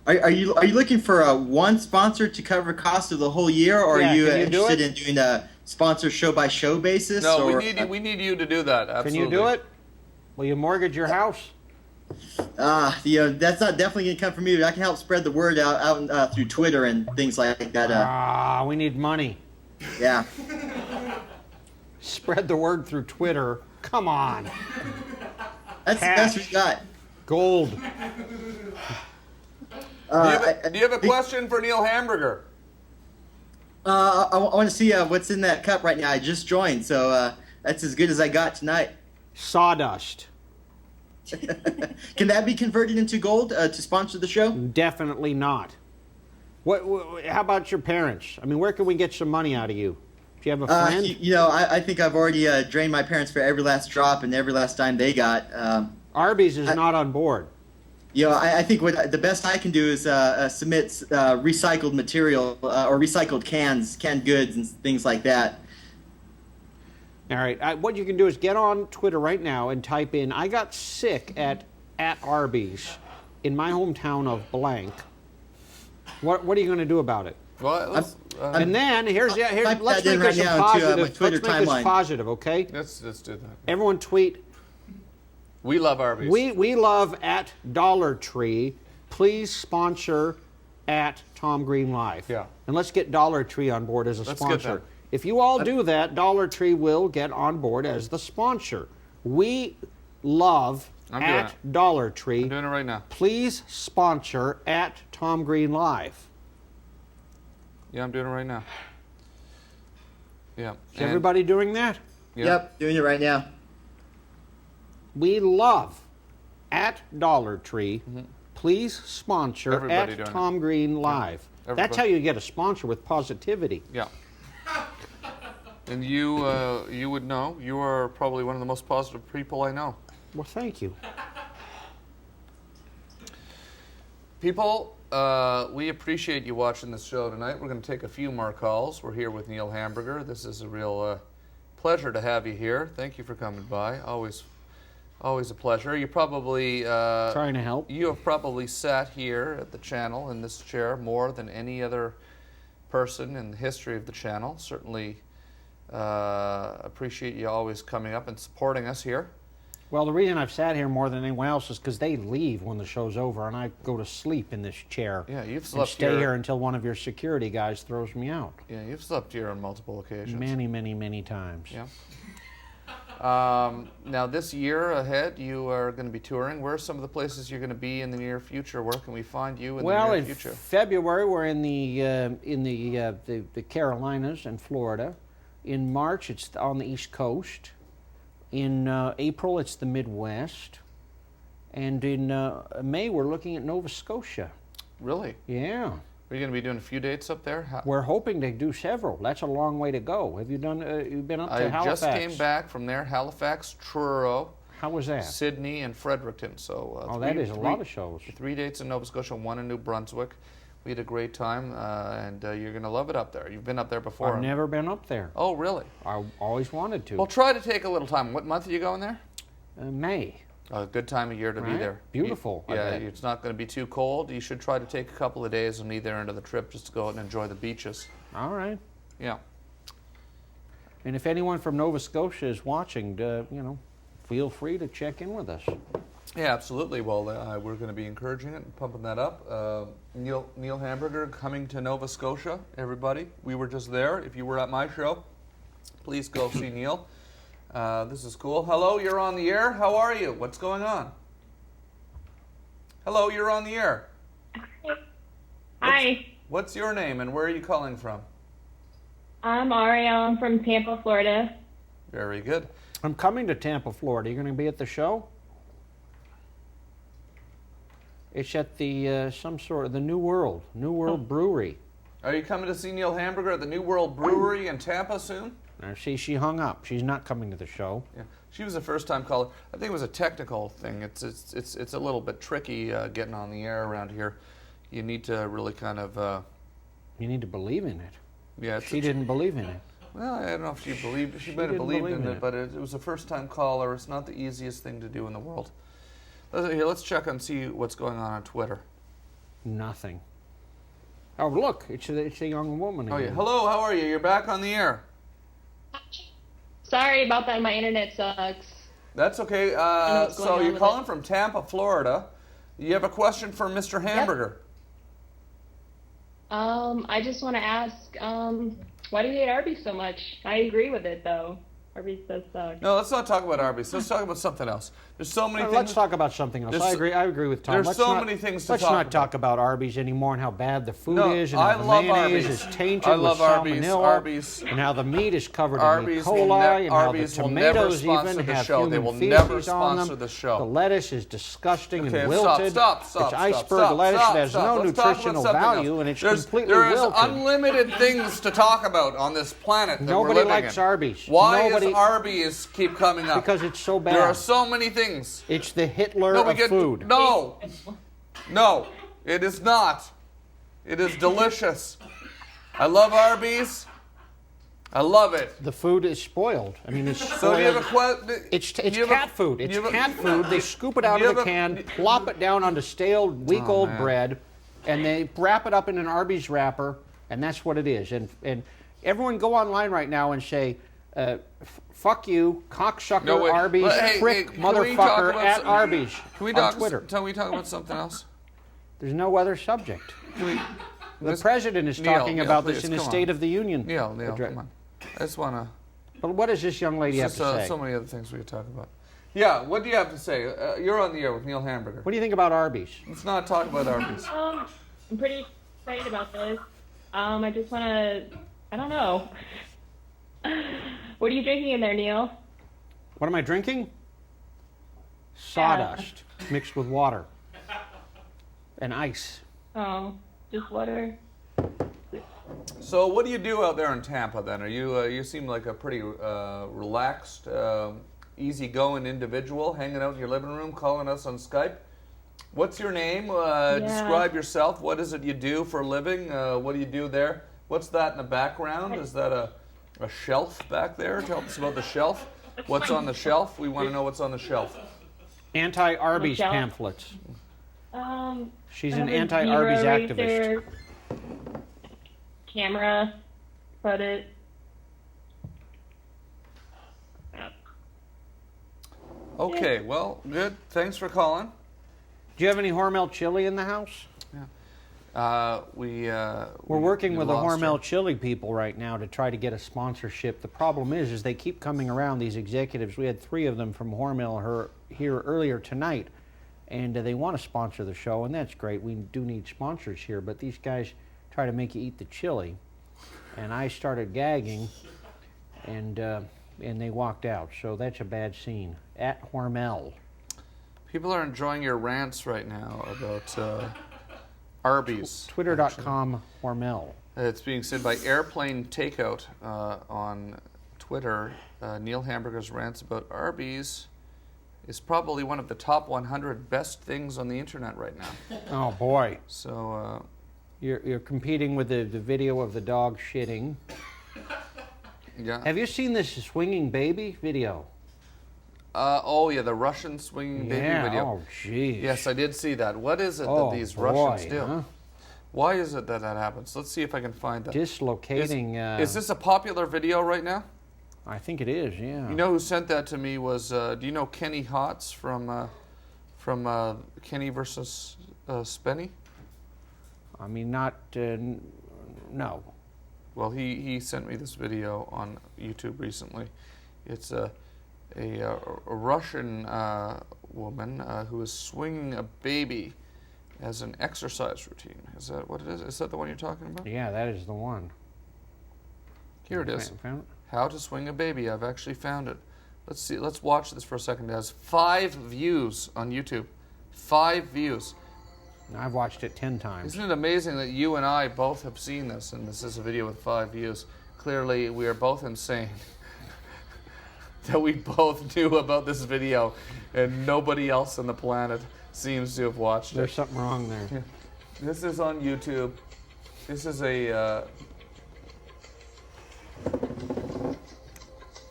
Are you looking for one sponsor to cover cost of the whole year, or are you interested in doing a sponsor show by show basis? No, or, we need you to do that. Absolutely. Can you do it? Will you mortgage your house? That's not definitely going to come from me, but I can help spread the word out through Twitter and things like that. We need money. Yeah. Spread the word through Twitter. Come on. That's the best we got. Gold. Do you have a question for Neil Hamburger? I want to see what's in that cup right now. I just joined, so that's as good as I got tonight. Sawdust. Can that be converted into gold to sponsor the show? Definitely not. How about your parents? I mean, where can we get some money out of you? Do you have a friend? I think I've already drained my parents for every last drop and every last dime they got. Arby's is not on board. I think the best I can do is submit recycled material or recycled canned goods and things like that. All right. What you can do is get on Twitter right now and type in, I got sick at Arby's in my hometown of blank. What are you going to do about it? Well, and then let's make this positive, okay? Let's do that. Everyone tweet. We love Arby's. We love at Dollar Tree. Please sponsor at Tom Green Live. Yeah. And let's get Dollar Tree on board as a Let's sponsor. get that. If you all do that, Dollar Tree will get on board as the sponsor. We love at Dollar Tree. I'm doing it right now. Please sponsor at Tom Green Live. Yeah, I'm doing it right now. Yeah. Is everybody doing that? Yep, doing it right now. We love at Dollar Tree. Please sponsor Everybody at Tom Green Live. Yeah. That's how you get a sponsor, with positivity. Yeah. And you would know. You are probably one of the most positive people I know. Well, thank you. People, we appreciate you watching this show tonight. We're going to take a few more calls. We're here with Neil Hamburger. This is a real pleasure to have you here. Thank you for coming by. Always a pleasure. You probably trying to help. You have probably sat here at the channel in this chair more than any other person in the history of the channel. Certainly appreciate you always coming up and supporting us here. Well, the reason I've sat here more than anyone else is because they leave when the show's over, and I go to sleep in this chair. Yeah, you've and slept stay here until one of your security guys throws me out. Yeah, you've slept here on multiple occasions. Many, many, many times. Yeah. Now, this year ahead, you are going to be touring. Where are some of the places you're going to be in the near future? Where can we find you in the near future? Well, in February, we're in the Carolinas and Florida. In March, it's on the East Coast. In April, it's the Midwest. And in May, we're looking at Nova Scotia. Really? Yeah. Are you going to be doing a few dates up there? We're hoping to do several. That's a long way to go. Have you done? You've been up to Halifax? I just came back from there. Halifax, Truro. How was that? Sydney and Fredericton. So that is a lot of shows. 3 dates in Nova Scotia, 1 in New Brunswick. We had a great time, and you're going to love it up there. You've been up there before. I've never been up there. Oh, really? I always wanted to. Well, try to take a little time. What month are you going there? May. A good time of year to be there. Beautiful. It's not going to be too cold. You should try to take a couple of days on either end of the trip just to go out and enjoy the beaches. All right. Yeah. And if anyone from Nova Scotia is watching, feel free to check in with us. Yeah, absolutely. Well, we're going to be encouraging it and pumping that up. Neil Hamburger coming to Nova Scotia, everybody. We were just there. If you were at my show, please go see Neil. This is cool. Hello, you're on the air. How are you? What's going on? Hello, you're on the air. Hi. What's your name and where are you calling from? I'm Ariel. I'm from Tampa, Florida. Very good. I'm coming to Tampa, Florida. You're going to be at the show? It's at the the New World Brewery. Are you coming to see Neil Hamburger at the New World Brewery in Tampa soon? Now, see, she hung up. She's not coming to the show. Yeah, she was a first-time caller. I think it was a technical thing. It's a little bit tricky getting on the air around here. You need to really kind of. You need to believe in it. Yeah, she didn't believe in it. Well, I don't know if she believed. She might have believed in it, but it was a first-time caller. It's not the easiest thing to do in the world. Let's check and see what's going on Twitter. Nothing. Oh, look, it's a young woman again. Oh yeah. Hello, how are you? You're back on the air. Sorry about that. My internet sucks. That's okay. So you're calling from Tampa, Florida. You have a question for Mr. Hamburger. I just want to ask, why do you hate Arby's so much? I agree with it, though. Arby's does suck. No, let's not talk about Arby's. Let's talk about something else. There's so many things. Let's talk about something else. I agree with Tom. There's many things to let's talk not about. talk about Arby's anymore and how bad the food is and I how the love mayonnaise Arby's. is tainted I love with Arby's. salmonella Arby's. and how the meat is covered Arby's in E. coli and how the Arby's will never tomatoes sponsor even the have show. They human will feces never on sponsor them. the show. The lettuce is disgusting Okay, and wilted. stop, It's iceberg lettuce that has no Let's talk about nutritional something value else. and it's There's completely There's wilted. unlimited things to talk about on this planet that Nobody we're living likes in. Arby's. Why Nobody- is Arby's keep coming up? Because it's so bad. There are so many things. It's the Hitler of food. No, it is not. It is delicious. I love Arby's. I love it. The food is spoiled. I mean, it's spoiled. So do you have a question? It's cat food. It's cat food. They scoop it out of the can, plop it down onto stale, week-old bread, and they wrap it up in an Arby's wrapper, and that's what it is. And everyone go online right now and say, fuck you, cocksucker, Arby's, prick, motherfucker, at Arby's on Twitter. Can we talk about something else? There's no other subject. The president is talking about this in his State of the Union. Neil, come on. I just want to... But what does this young lady have to say? So many other things we could talk about. Yeah, what do you have to say? You're on the air with Neil Hamburger. What do you think about Arby's? Let's not talk about Arby's. I'm pretty excited about this. I just want to... I don't know. What are you drinking in there, Neil? What am I drinking? Sawdust mixed with water and ice. Oh, just water. So what do you do out there in Tampa then? Are you seem like a pretty relaxed, easygoing individual, hanging out in your living room, calling us on Skype. What's your name? Describe yourself. What is it you do for a living? What do you do there? What's that in the background? Is that a shelf back there? Tell us about the shelf. What's on the shelf? We want to know what's on the shelf. Anti-Arby's pamphlets. She's an Hero anti-Arby's activist. eraser, camera, put it. Okay, well, good. Thanks for calling. Do you have any Hormel chili in the house? Yeah. We're working with the Hormel chili people right now to try to get a sponsorship. The problem is they keep coming around, these executives. We had 3 of them from Hormel here earlier tonight, and they want to sponsor the show, and that's great. We do need sponsors here, but these guys try to make you eat the chili, and I started gagging, and they walked out. So that's a bad scene. At Hormel. People are enjoying your rants right now about Arby's. Twitter.com Hormel. It's being said by Airplane Takeout on Twitter. Neil Hamburger's rants about Arby's is probably one of the top 100 best things on the internet right now. Oh boy! So you're competing with the video of the dog shitting. Yeah. Have you seen this swinging baby video? Oh yeah, the Russian swinging baby video. Oh geez. Yes, I did see that. What is it that these Russians do? Huh? Why is it that happens? Let's see if I can find that. Dislocating. Is this a popular video right now? I think it is. Yeah. You know who sent that to me was? Do you know Kenny Hotz from Kenny versus Spenny? I mean, not no. Well, he sent me this video on YouTube recently. It's a Russian woman who is swinging a baby as an exercise routine. Is that what it is? Is that the one you're talking about? Yeah, that is the one. Here it is. Found it? How to swing a baby. I've actually found it. Let's see. Let's watch this for a second. It has 5 views on YouTube. 5 views. I've watched it 10 times. Isn't it amazing that you and I both have seen this, and this is a video with 5 views? Clearly, we are both insane. That we both knew about this video, and nobody else on the planet seems to have watched it. There's something wrong there. Yeah. This is on YouTube. This is a...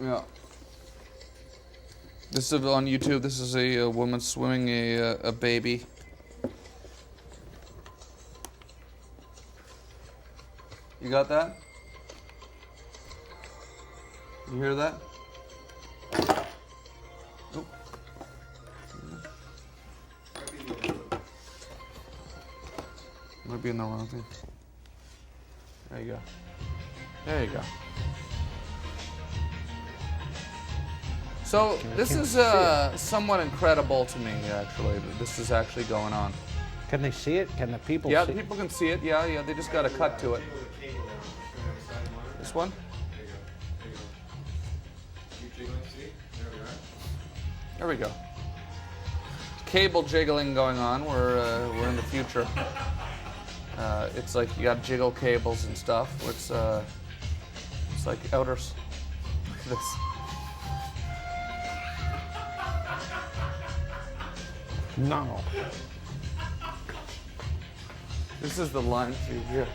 yeah. This is on YouTube. This is a woman swimming a baby. You got that? You hear that? Oop. to be in the wrong thing. There you go. There you go. So this is somewhat incredible to me, actually, that this is actually going on. Can they see it? Can the people Yeah, see the people can see it. Yeah, they just got to cut to it. This one? There we go. Cable jiggling going on. We're in the future. It's like you got jiggle cables and stuff. It's like outers. This. No. This is the line feed here.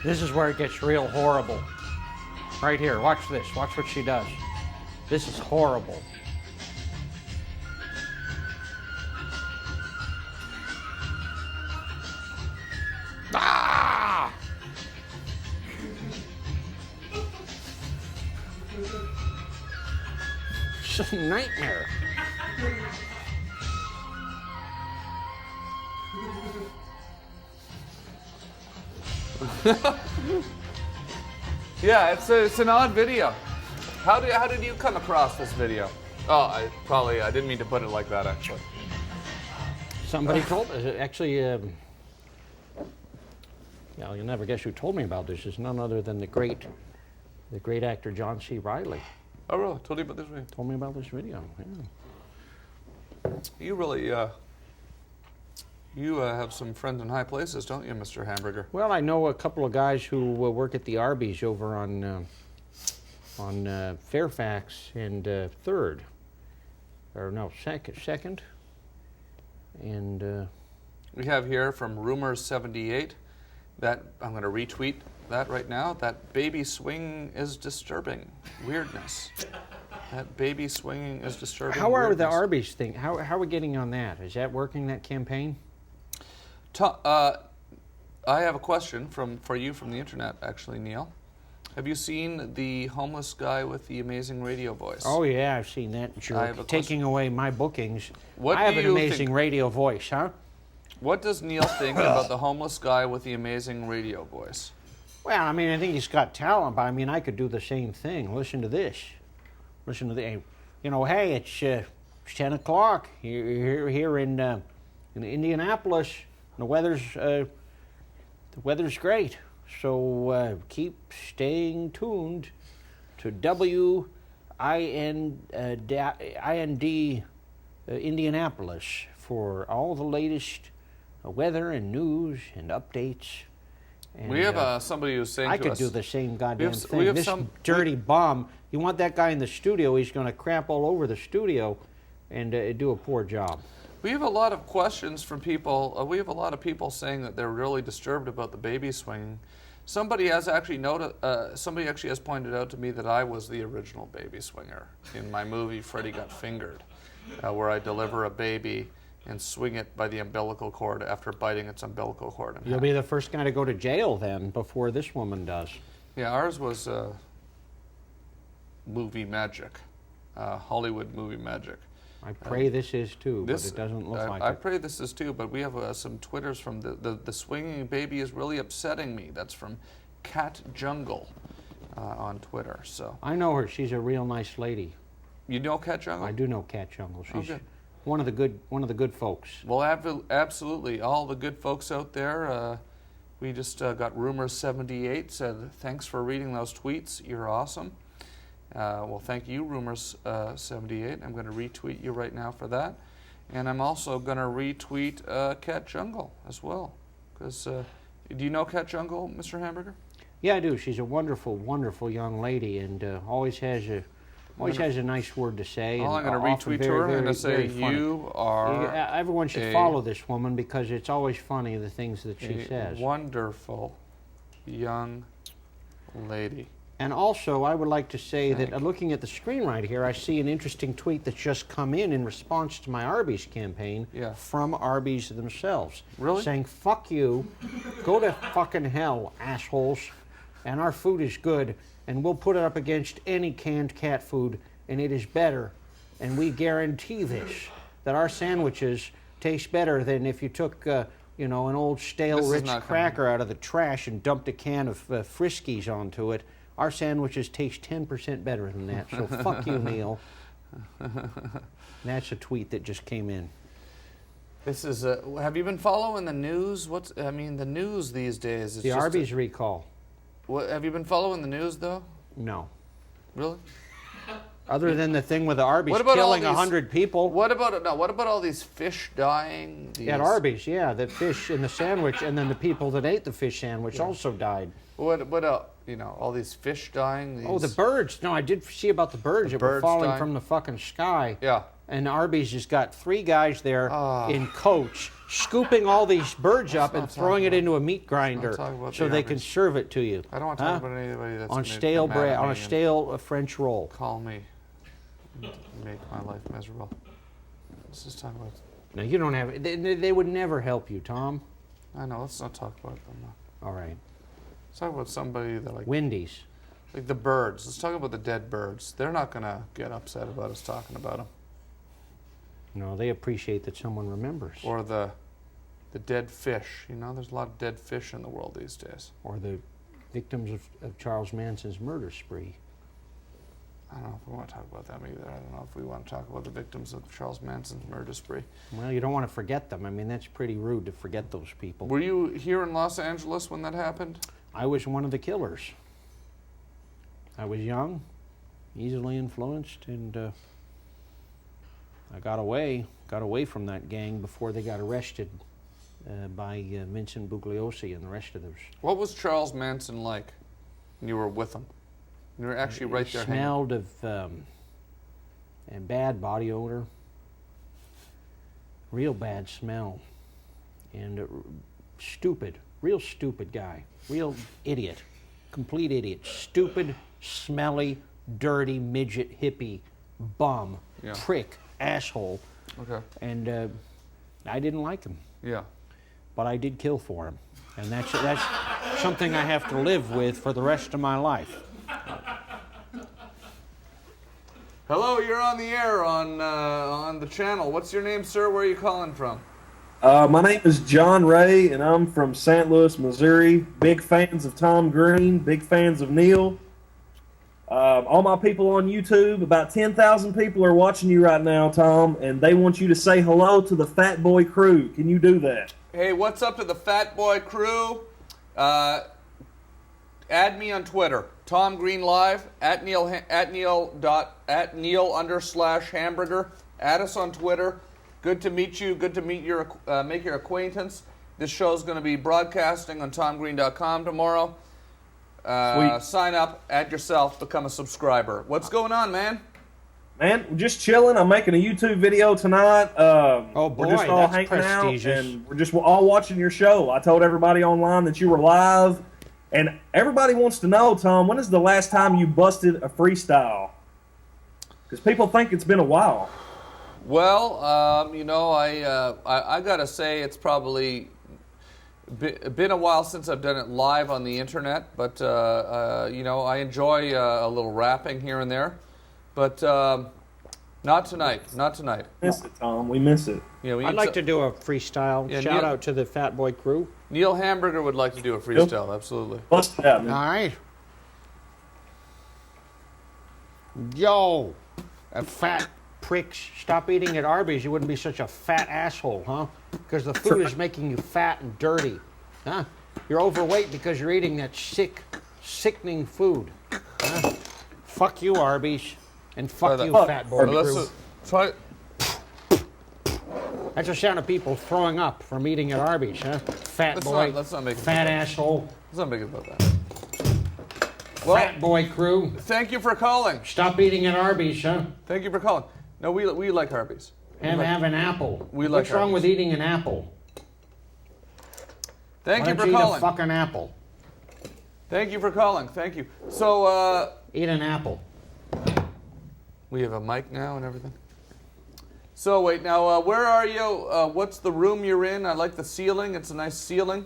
This is where it gets real horrible. Right here, watch this. Watch what she does. This is horrible. Ah! It's a nightmare. Yeah, it's an odd video. How did you come across this video? Oh, I didn't mean to put it like that, actually. Somebody told us. Actually, yeah, you'll never guess who told me about this. It's none other than the great actor John C. Reilly. Oh, really? Told you about this video? Told me about this video. Yeah. You really you have some friends in high places, don't you, Mr. Hamburger? Well, I know a couple of guys who work at the Arby's over on Fairfax and 3rd, or no, second, and we have here from Rumors78 that I'm going to retweet that right now. That baby swing is disturbing. Weirdness. That baby swinging is disturbing. How are weirdness. the Arby's thing? How are we getting on that? Is that working, that campaign? I have a question for you from the internet, actually, Neil. Have you seen the homeless guy with the amazing radio voice? Oh yeah, I've seen that jerk taking away my bookings. What I have do an you amazing think- radio voice, huh? What does Neil think about the homeless guy with the amazing radio voice? Well, I mean, I think he's got talent, but I mean, I could do the same thing. Listen to this. Listen to the, hey, it's 10 o'clock here in Indianapolis. The weather's great, so keep staying tuned to WIND Indianapolis for all the latest weather and news and updates. And, we have somebody who's saying I to could us, do the same goddamn we thing. have This some dirty bum, you want that guy in the studio, he's going to crap all over the studio and do a poor job. We have a lot of questions from people. We have a lot of people saying that they're really disturbed about the baby swinging. Somebody has actually somebody actually has pointed out to me that I was the original baby swinger in my movie Freddy Got Fingered, where I deliver a baby and swing it by the umbilical cord after biting its umbilical cord. You'll be the first guy to go to jail then before this woman does. Yeah, ours was movie magic, Hollywood movie magic. I pray this is too, but it doesn't look like it. I pray this is too, but we have some Twitters from the swinging baby is really upsetting me. That's from Cat Jungle on Twitter. So I know her. She's a real nice lady. You know Cat Jungle? I do know Cat Jungle. She's okay. one of the good folks. Well, absolutely, all the good folks out there. We just got Rumors78 said thanks for reading those tweets. You're awesome. Well, thank you, Rumors78. I'm going to retweet you right now for that. And I'm also going to retweet Cat Jungle as well. Because do you know Cat Jungle, Mr. Hamburger? Yeah, I do. She's a wonderful, wonderful young lady, and always has a nice word to say. I'm going to retweet to her and to say you are. Everyone should follow this woman because it's always funny the things that she says. Wonderful young lady. And also, I would like to say that looking at the screen right here, I see an interesting tweet that's just come in response to my Arby's campaign from Arby's themselves. Really? Saying, fuck you, go to fucking hell, assholes, and our food is good, and we'll put it up against any canned cat food, and it is better. And we guarantee this, that our sandwiches taste better than if you took, you know, an old stale Ritz cracker out of the trash and dumped a can of Friskies onto it. Our sandwiches taste 10% better than that, so fuck you, Neil. That's a tweet that just came in. This is have you been following the news? The news these days is the Arby's recall. What, have you been following the news, though? No. Really? Other than the thing with the Arby's killing 100 people. What about all these fish dying? At Arby's, yeah, the fish in the sandwich, and then the people that ate the fish sandwich also died. What else? You know, all these fish dying. Oh, the birds. No, I did see about the birds that were falling from the fucking sky. Yeah. And Arby's has got 3 guys there in coats scooping all these birds up and throwing it into a meat grinder so they can serve it to you. I don't want to talk about anybody that's on stale bread, on a stale French roll. Call me. Make my life miserable. Let's just talk about. No, you don't have. They would never help you, Tom. I know. Let's not talk about them. All right. Let's talk about somebody that like Wendy's. Like the birds. Let's talk about the dead birds. They're not gonna get upset about us talking about them. No, they appreciate that someone remembers. Or the dead fish. You know, there's a lot of dead fish in the world these days. Or the victims of Charles Manson's murder spree. I don't know if we want to talk about them either. I don't know if we want to talk about the victims of Charles Manson's murder spree. Well, you don't want to forget them. I mean, that's pretty rude to forget those people. Were you here in Los Angeles when that happened? I was one of the killers. I was young, easily influenced, and I got away from that gang before they got arrested by Vincent Bugliosi and the rest of those. What was Charles Manson like when you were with him? You were actually right there. Smelled of and bad body odor, real bad smell, and stupid, real stupid guy, real idiot, complete idiot, stupid, smelly, dirty, midget, hippie, bum, prick, asshole. Okay. And I didn't like him. Yeah. But I did kill for him, and that's something I have to live with for the rest of my life. Hello, you're on the air on the channel. What's your name, sir? Where are you calling from? My name is John Ray, and I'm from St. Louis, Missouri. Big fans of Tom Green, big fans of Neil. All my people on YouTube, about 10,000 people are watching you right now, Tom, and they want you to say hello to the Fat Boy crew. Can you do that? Hey, what's up to the Fat Boy crew? Add me on Twitter, Tom Green Live, at Neil_Hamburger. Add us on Twitter. Good to meet you. Good to meet your make your acquaintance. This show's going to be broadcasting on TomGreen.com tomorrow. Sign up, add yourself, become a subscriber. What's going on, man? Man, we're just chilling. I'm making a YouTube video tonight. Oh boy, we're just all that's hanging out, prestigious. and we're just all watching your show. I told everybody online that you were live, and everybody wants to know, Tom, when is the last time you busted a freestyle? Because people think it's been a while. Well, you know, I gotta say it's probably been a while since I've done it live on the internet, but you know, I enjoy a little rapping here and there, but not tonight. Not tonight. Miss it, Tom. We miss it. You know, I'd like to do a freestyle. Yeah, Shout Neil, out to the Fat Boy crew. Neil Hamburger would like to do a freestyle. Absolutely. Bust it out, man. All right. Yo, fat pricks, stop eating at Arby's. You wouldn't be such a fat asshole, huh? Because the food is making you fat and dirty. Huh? You're overweight because you're eating that sickening food. Huh? Fuck you, Arby's. And fuck you, Fat Boy crew. Try. That's the sound of people throwing up from eating at Arby's, huh? Fat boy. Let's not make it fat about asshole. Let's not make it about that. Well, fat boy crew. Thank you for calling. Stop eating at Arby's, huh? Thank you for calling. No, we like Arby's. Have an apple. We like What's wrong Arby's. with eating an apple? Thank you Why for don't you calling. eat a fucking apple. Thank you for calling. Thank you. So, eat an apple. We have a mic now and everything. So wait, now where are you? What's the room you're in? I like the ceiling. It's a nice ceiling.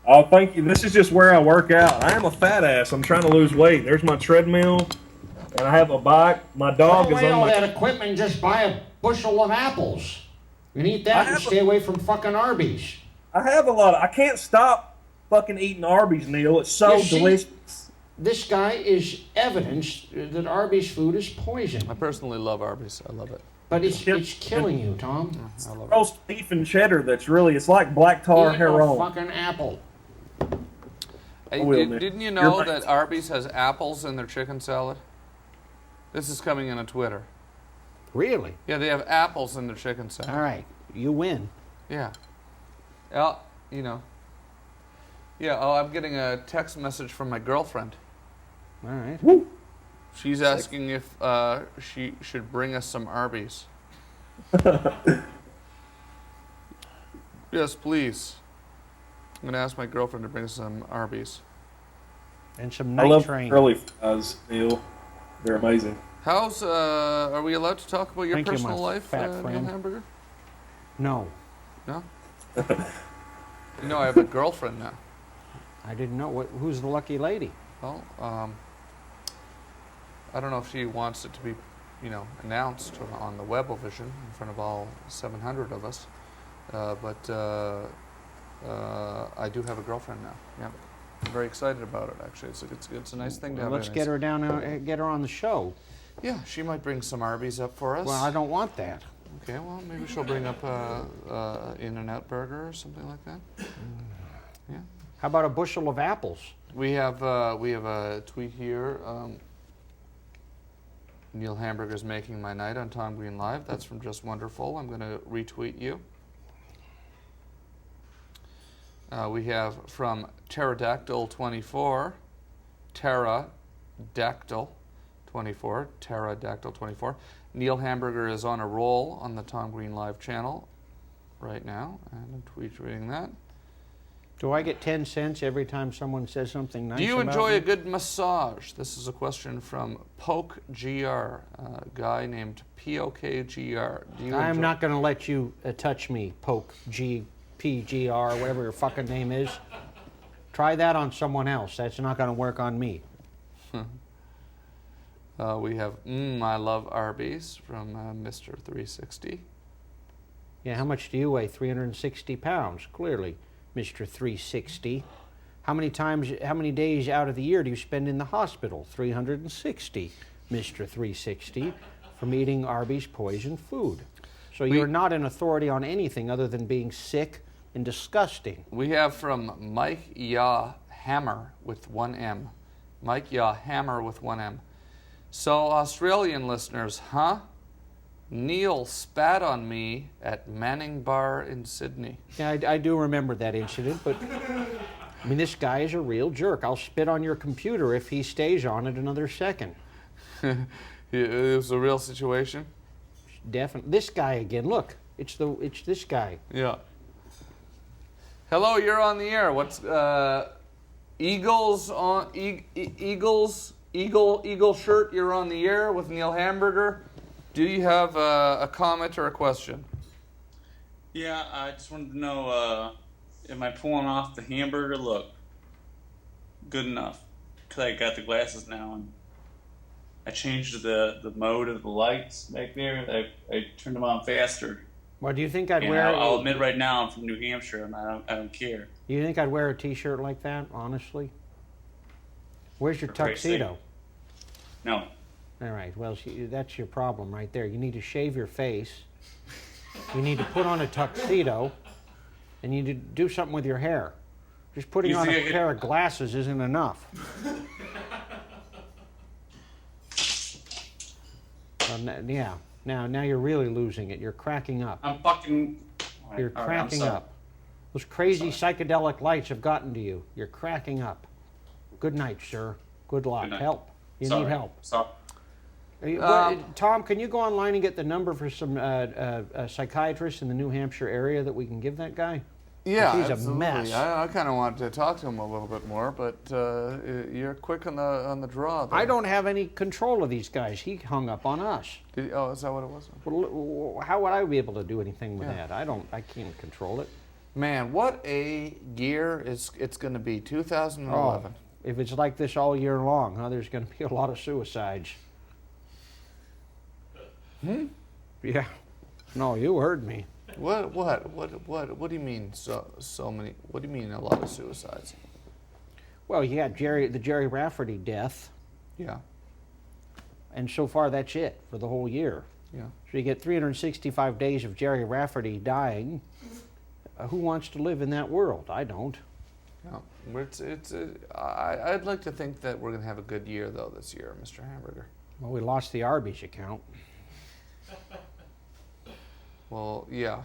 Oh, thank you. This is just where I work out. I am a fat ass. I'm trying to lose weight. There's my treadmill, and I have a bike. My dog Throw is away on all my... that equipment and just buy a bushel of apples. And eat that and stay away from fucking Arby's. I have a lot of... I can't stop fucking eating Arby's, Neil. It's so You see, delicious. This guy is evidence that Arby's food is poison. I personally love Arby's. I love it. But it's killing you, Tom. I love Roast beef and cheddar that's really... It's like black tar Eat heron. a fucking apple. Hey, didn't you know that Arby's has apples in their chicken salad? This is coming in on Twitter. Really? Yeah, they have apples in their chicken salad. All right, you win. Yeah. Well, you know. Yeah, oh, I'm getting a text message from my girlfriend. All right. Woo. She's asking if she should bring us some Arby's. Yes, please. I'm going to ask my girlfriend to bring us some Arby's. And some I night love train. curly fries, Neil. They're amazing. How's, are we allowed to talk about your Thank you, personal my life, fat Neil friend. Hamburger? No. No? You know, I have a girlfriend now. I didn't know. Who's the lucky lady? Well, I don't know if she wants it to be, announced on the Webovision in front of all 700 of us. But I do have a girlfriend now. Yeah, I'm very excited about it. Actually, it's a nice thing to have. Let's get her down. Get her on the show. Yeah, she might bring some Arby's up for us. Well, I don't want that. Okay, well maybe she'll bring up In-N-Out burger or something like that. Yeah. How about a bushel of apples? We have a tweet here. Neil Hamburger's making my night on Tom Green Live. That's from Just Wonderful. I'm going to retweet you. We have from Pterodactyl24, Pterodactyl24. Neil Hamburger is on a roll on the Tom Green Live channel right now, and I'm tweeting that. Do I get 10 cents every time someone says something nice? Do you about enjoy me? a good massage? This is a question from PokeGR, a guy named POKGR. I'm not going to let you touch me, PGR, whatever your fucking name is. Try that on someone else. That's not going to work on me. We have I love Arby's from Mr. 360. Yeah, how much do you weigh? 360 pounds, clearly, Mr. 360. How many days out of the year do you spend in the hospital? 360, Mr. 360, from eating Arby's poison food. So you're not an authority on anything other than being sick and disgusting. We have from Mike Yaw Hammer with one M. Mike Yaw Hammer with one M. So, Australian listeners, huh? Neil spat on me at Manning Bar in Sydney. Yeah, I do remember that incident, but I mean, this guy is a real jerk. I'll spit on your computer if he stays on it another second. It was a real situation? Definitely. This guy again. Look, it's this guy. Yeah. Hello, you're on the air. What's Eagles on Eagle shirt? You're on the air with Neil Hamburger. Do you have a comment or a question? Yeah, I just wanted to know, am I pulling off the hamburger look good enough? Because I got the glasses now, and I changed the mode of the lights back there. I turned them on faster. Well, do you think I'd And wear? I'll admit right now, I'm from New Hampshire, and I don't care. Do you think I'd wear a T-shirt like that? Honestly, where's your For Christ's tuxedo? No. All right. Well, see, that's your problem right there. You need to shave your face. You need to put on a tuxedo, and you need to do something with your hair. Just putting on a pair of glasses isn't enough. Yeah. Now you're really losing it. You're cracking up. I'm fucking. You're cracking up. Those crazy psychedelic lights have gotten to you. You're cracking up. Good night, sir. Good luck. Good night. Help. You Sorry. need help. Sorry. Tom, can you go online and get the number for some psychiatrists in the New Hampshire area that we can give that guy? Yeah, he's absolutely. a mess. I kind of wanted to talk to him a little bit more, but you're quick on the draw there. I don't have any control of these guys. He hung up on us. Is that what it was? Well, how would I be able to do anything with that? I can't control it. Man, what a year it's going to be, 2011. Oh, if it's like this all year long, there's going to be a lot of suicides. Yeah. No, you heard me. What do you mean so many? What do you mean a lot of suicides? Well, you got the Jerry Rafferty death. Yeah. And so far that's it for the whole year. Yeah. So you get 365 days of Jerry Rafferty dying. Who wants to live in that world? I don't. No. I'd like to think that we're going to have a good year though this year, Mr. Hamburger. Well, we lost the Arby's account. Well, yeah.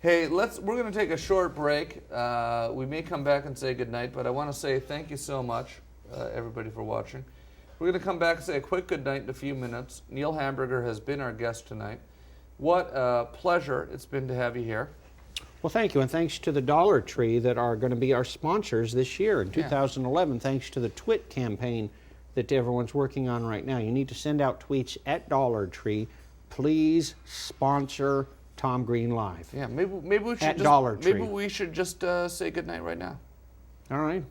Hey, we're going to take a short break. We may come back and say goodnight, but I want to say thank you so much, everybody, for watching. We're going to come back and say a quick goodnight in a few minutes. Neil Hamburger has been our guest tonight. What a pleasure it's been to have you here. Well, thank you, and thanks to the Dollar Tree that are going to be our sponsors this year in 2011, thanks to the Twit campaign that everyone's working on right now. You need to send out tweets at Dollar Tree. Please sponsor Tom Green Live. Yeah, maybe we should maybe we should just say goodnight right now. All right.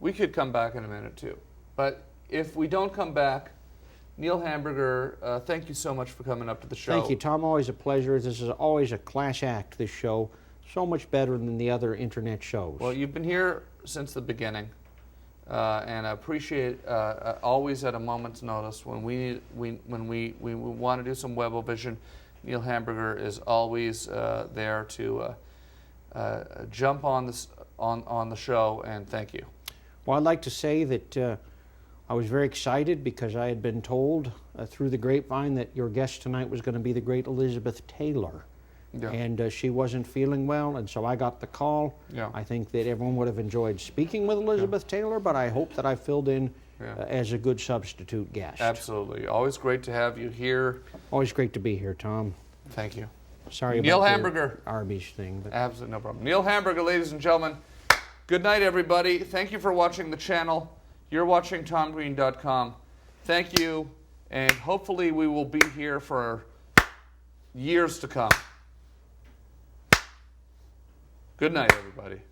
We could come back in a minute too, but if we don't come back, Neil Hamburger, thank you so much for coming up to the show. Thank you, Tom. Always a pleasure. This is always a class act, this show. So much better than the other internet shows. Well, you've been here since the beginning, and I appreciate always at a moment's notice when we want to do some Webovision. Neil Hamburger is always there to jump on the show, and thank you. Well, I'd like to say that I was very excited because I had been told through the grapevine that your guest tonight was going to be the great Elizabeth Taylor. Yeah. And she wasn't feeling well, and so I got the call. Yeah. I think that everyone would have enjoyed speaking with Elizabeth Taylor, but I hope that I filled in as a good substitute guest. Absolutely. Always great to have you here. Always great to be here, Tom. Thank you. Sorry about Neil the Hamburger. Arby's thing. But absolutely no problem. Neil Hamburger, ladies and gentlemen. Good night, everybody. Thank you for watching the channel. You're watching TomGreen.com. Thank you, and hopefully we will be here for years to come. Good night, everybody.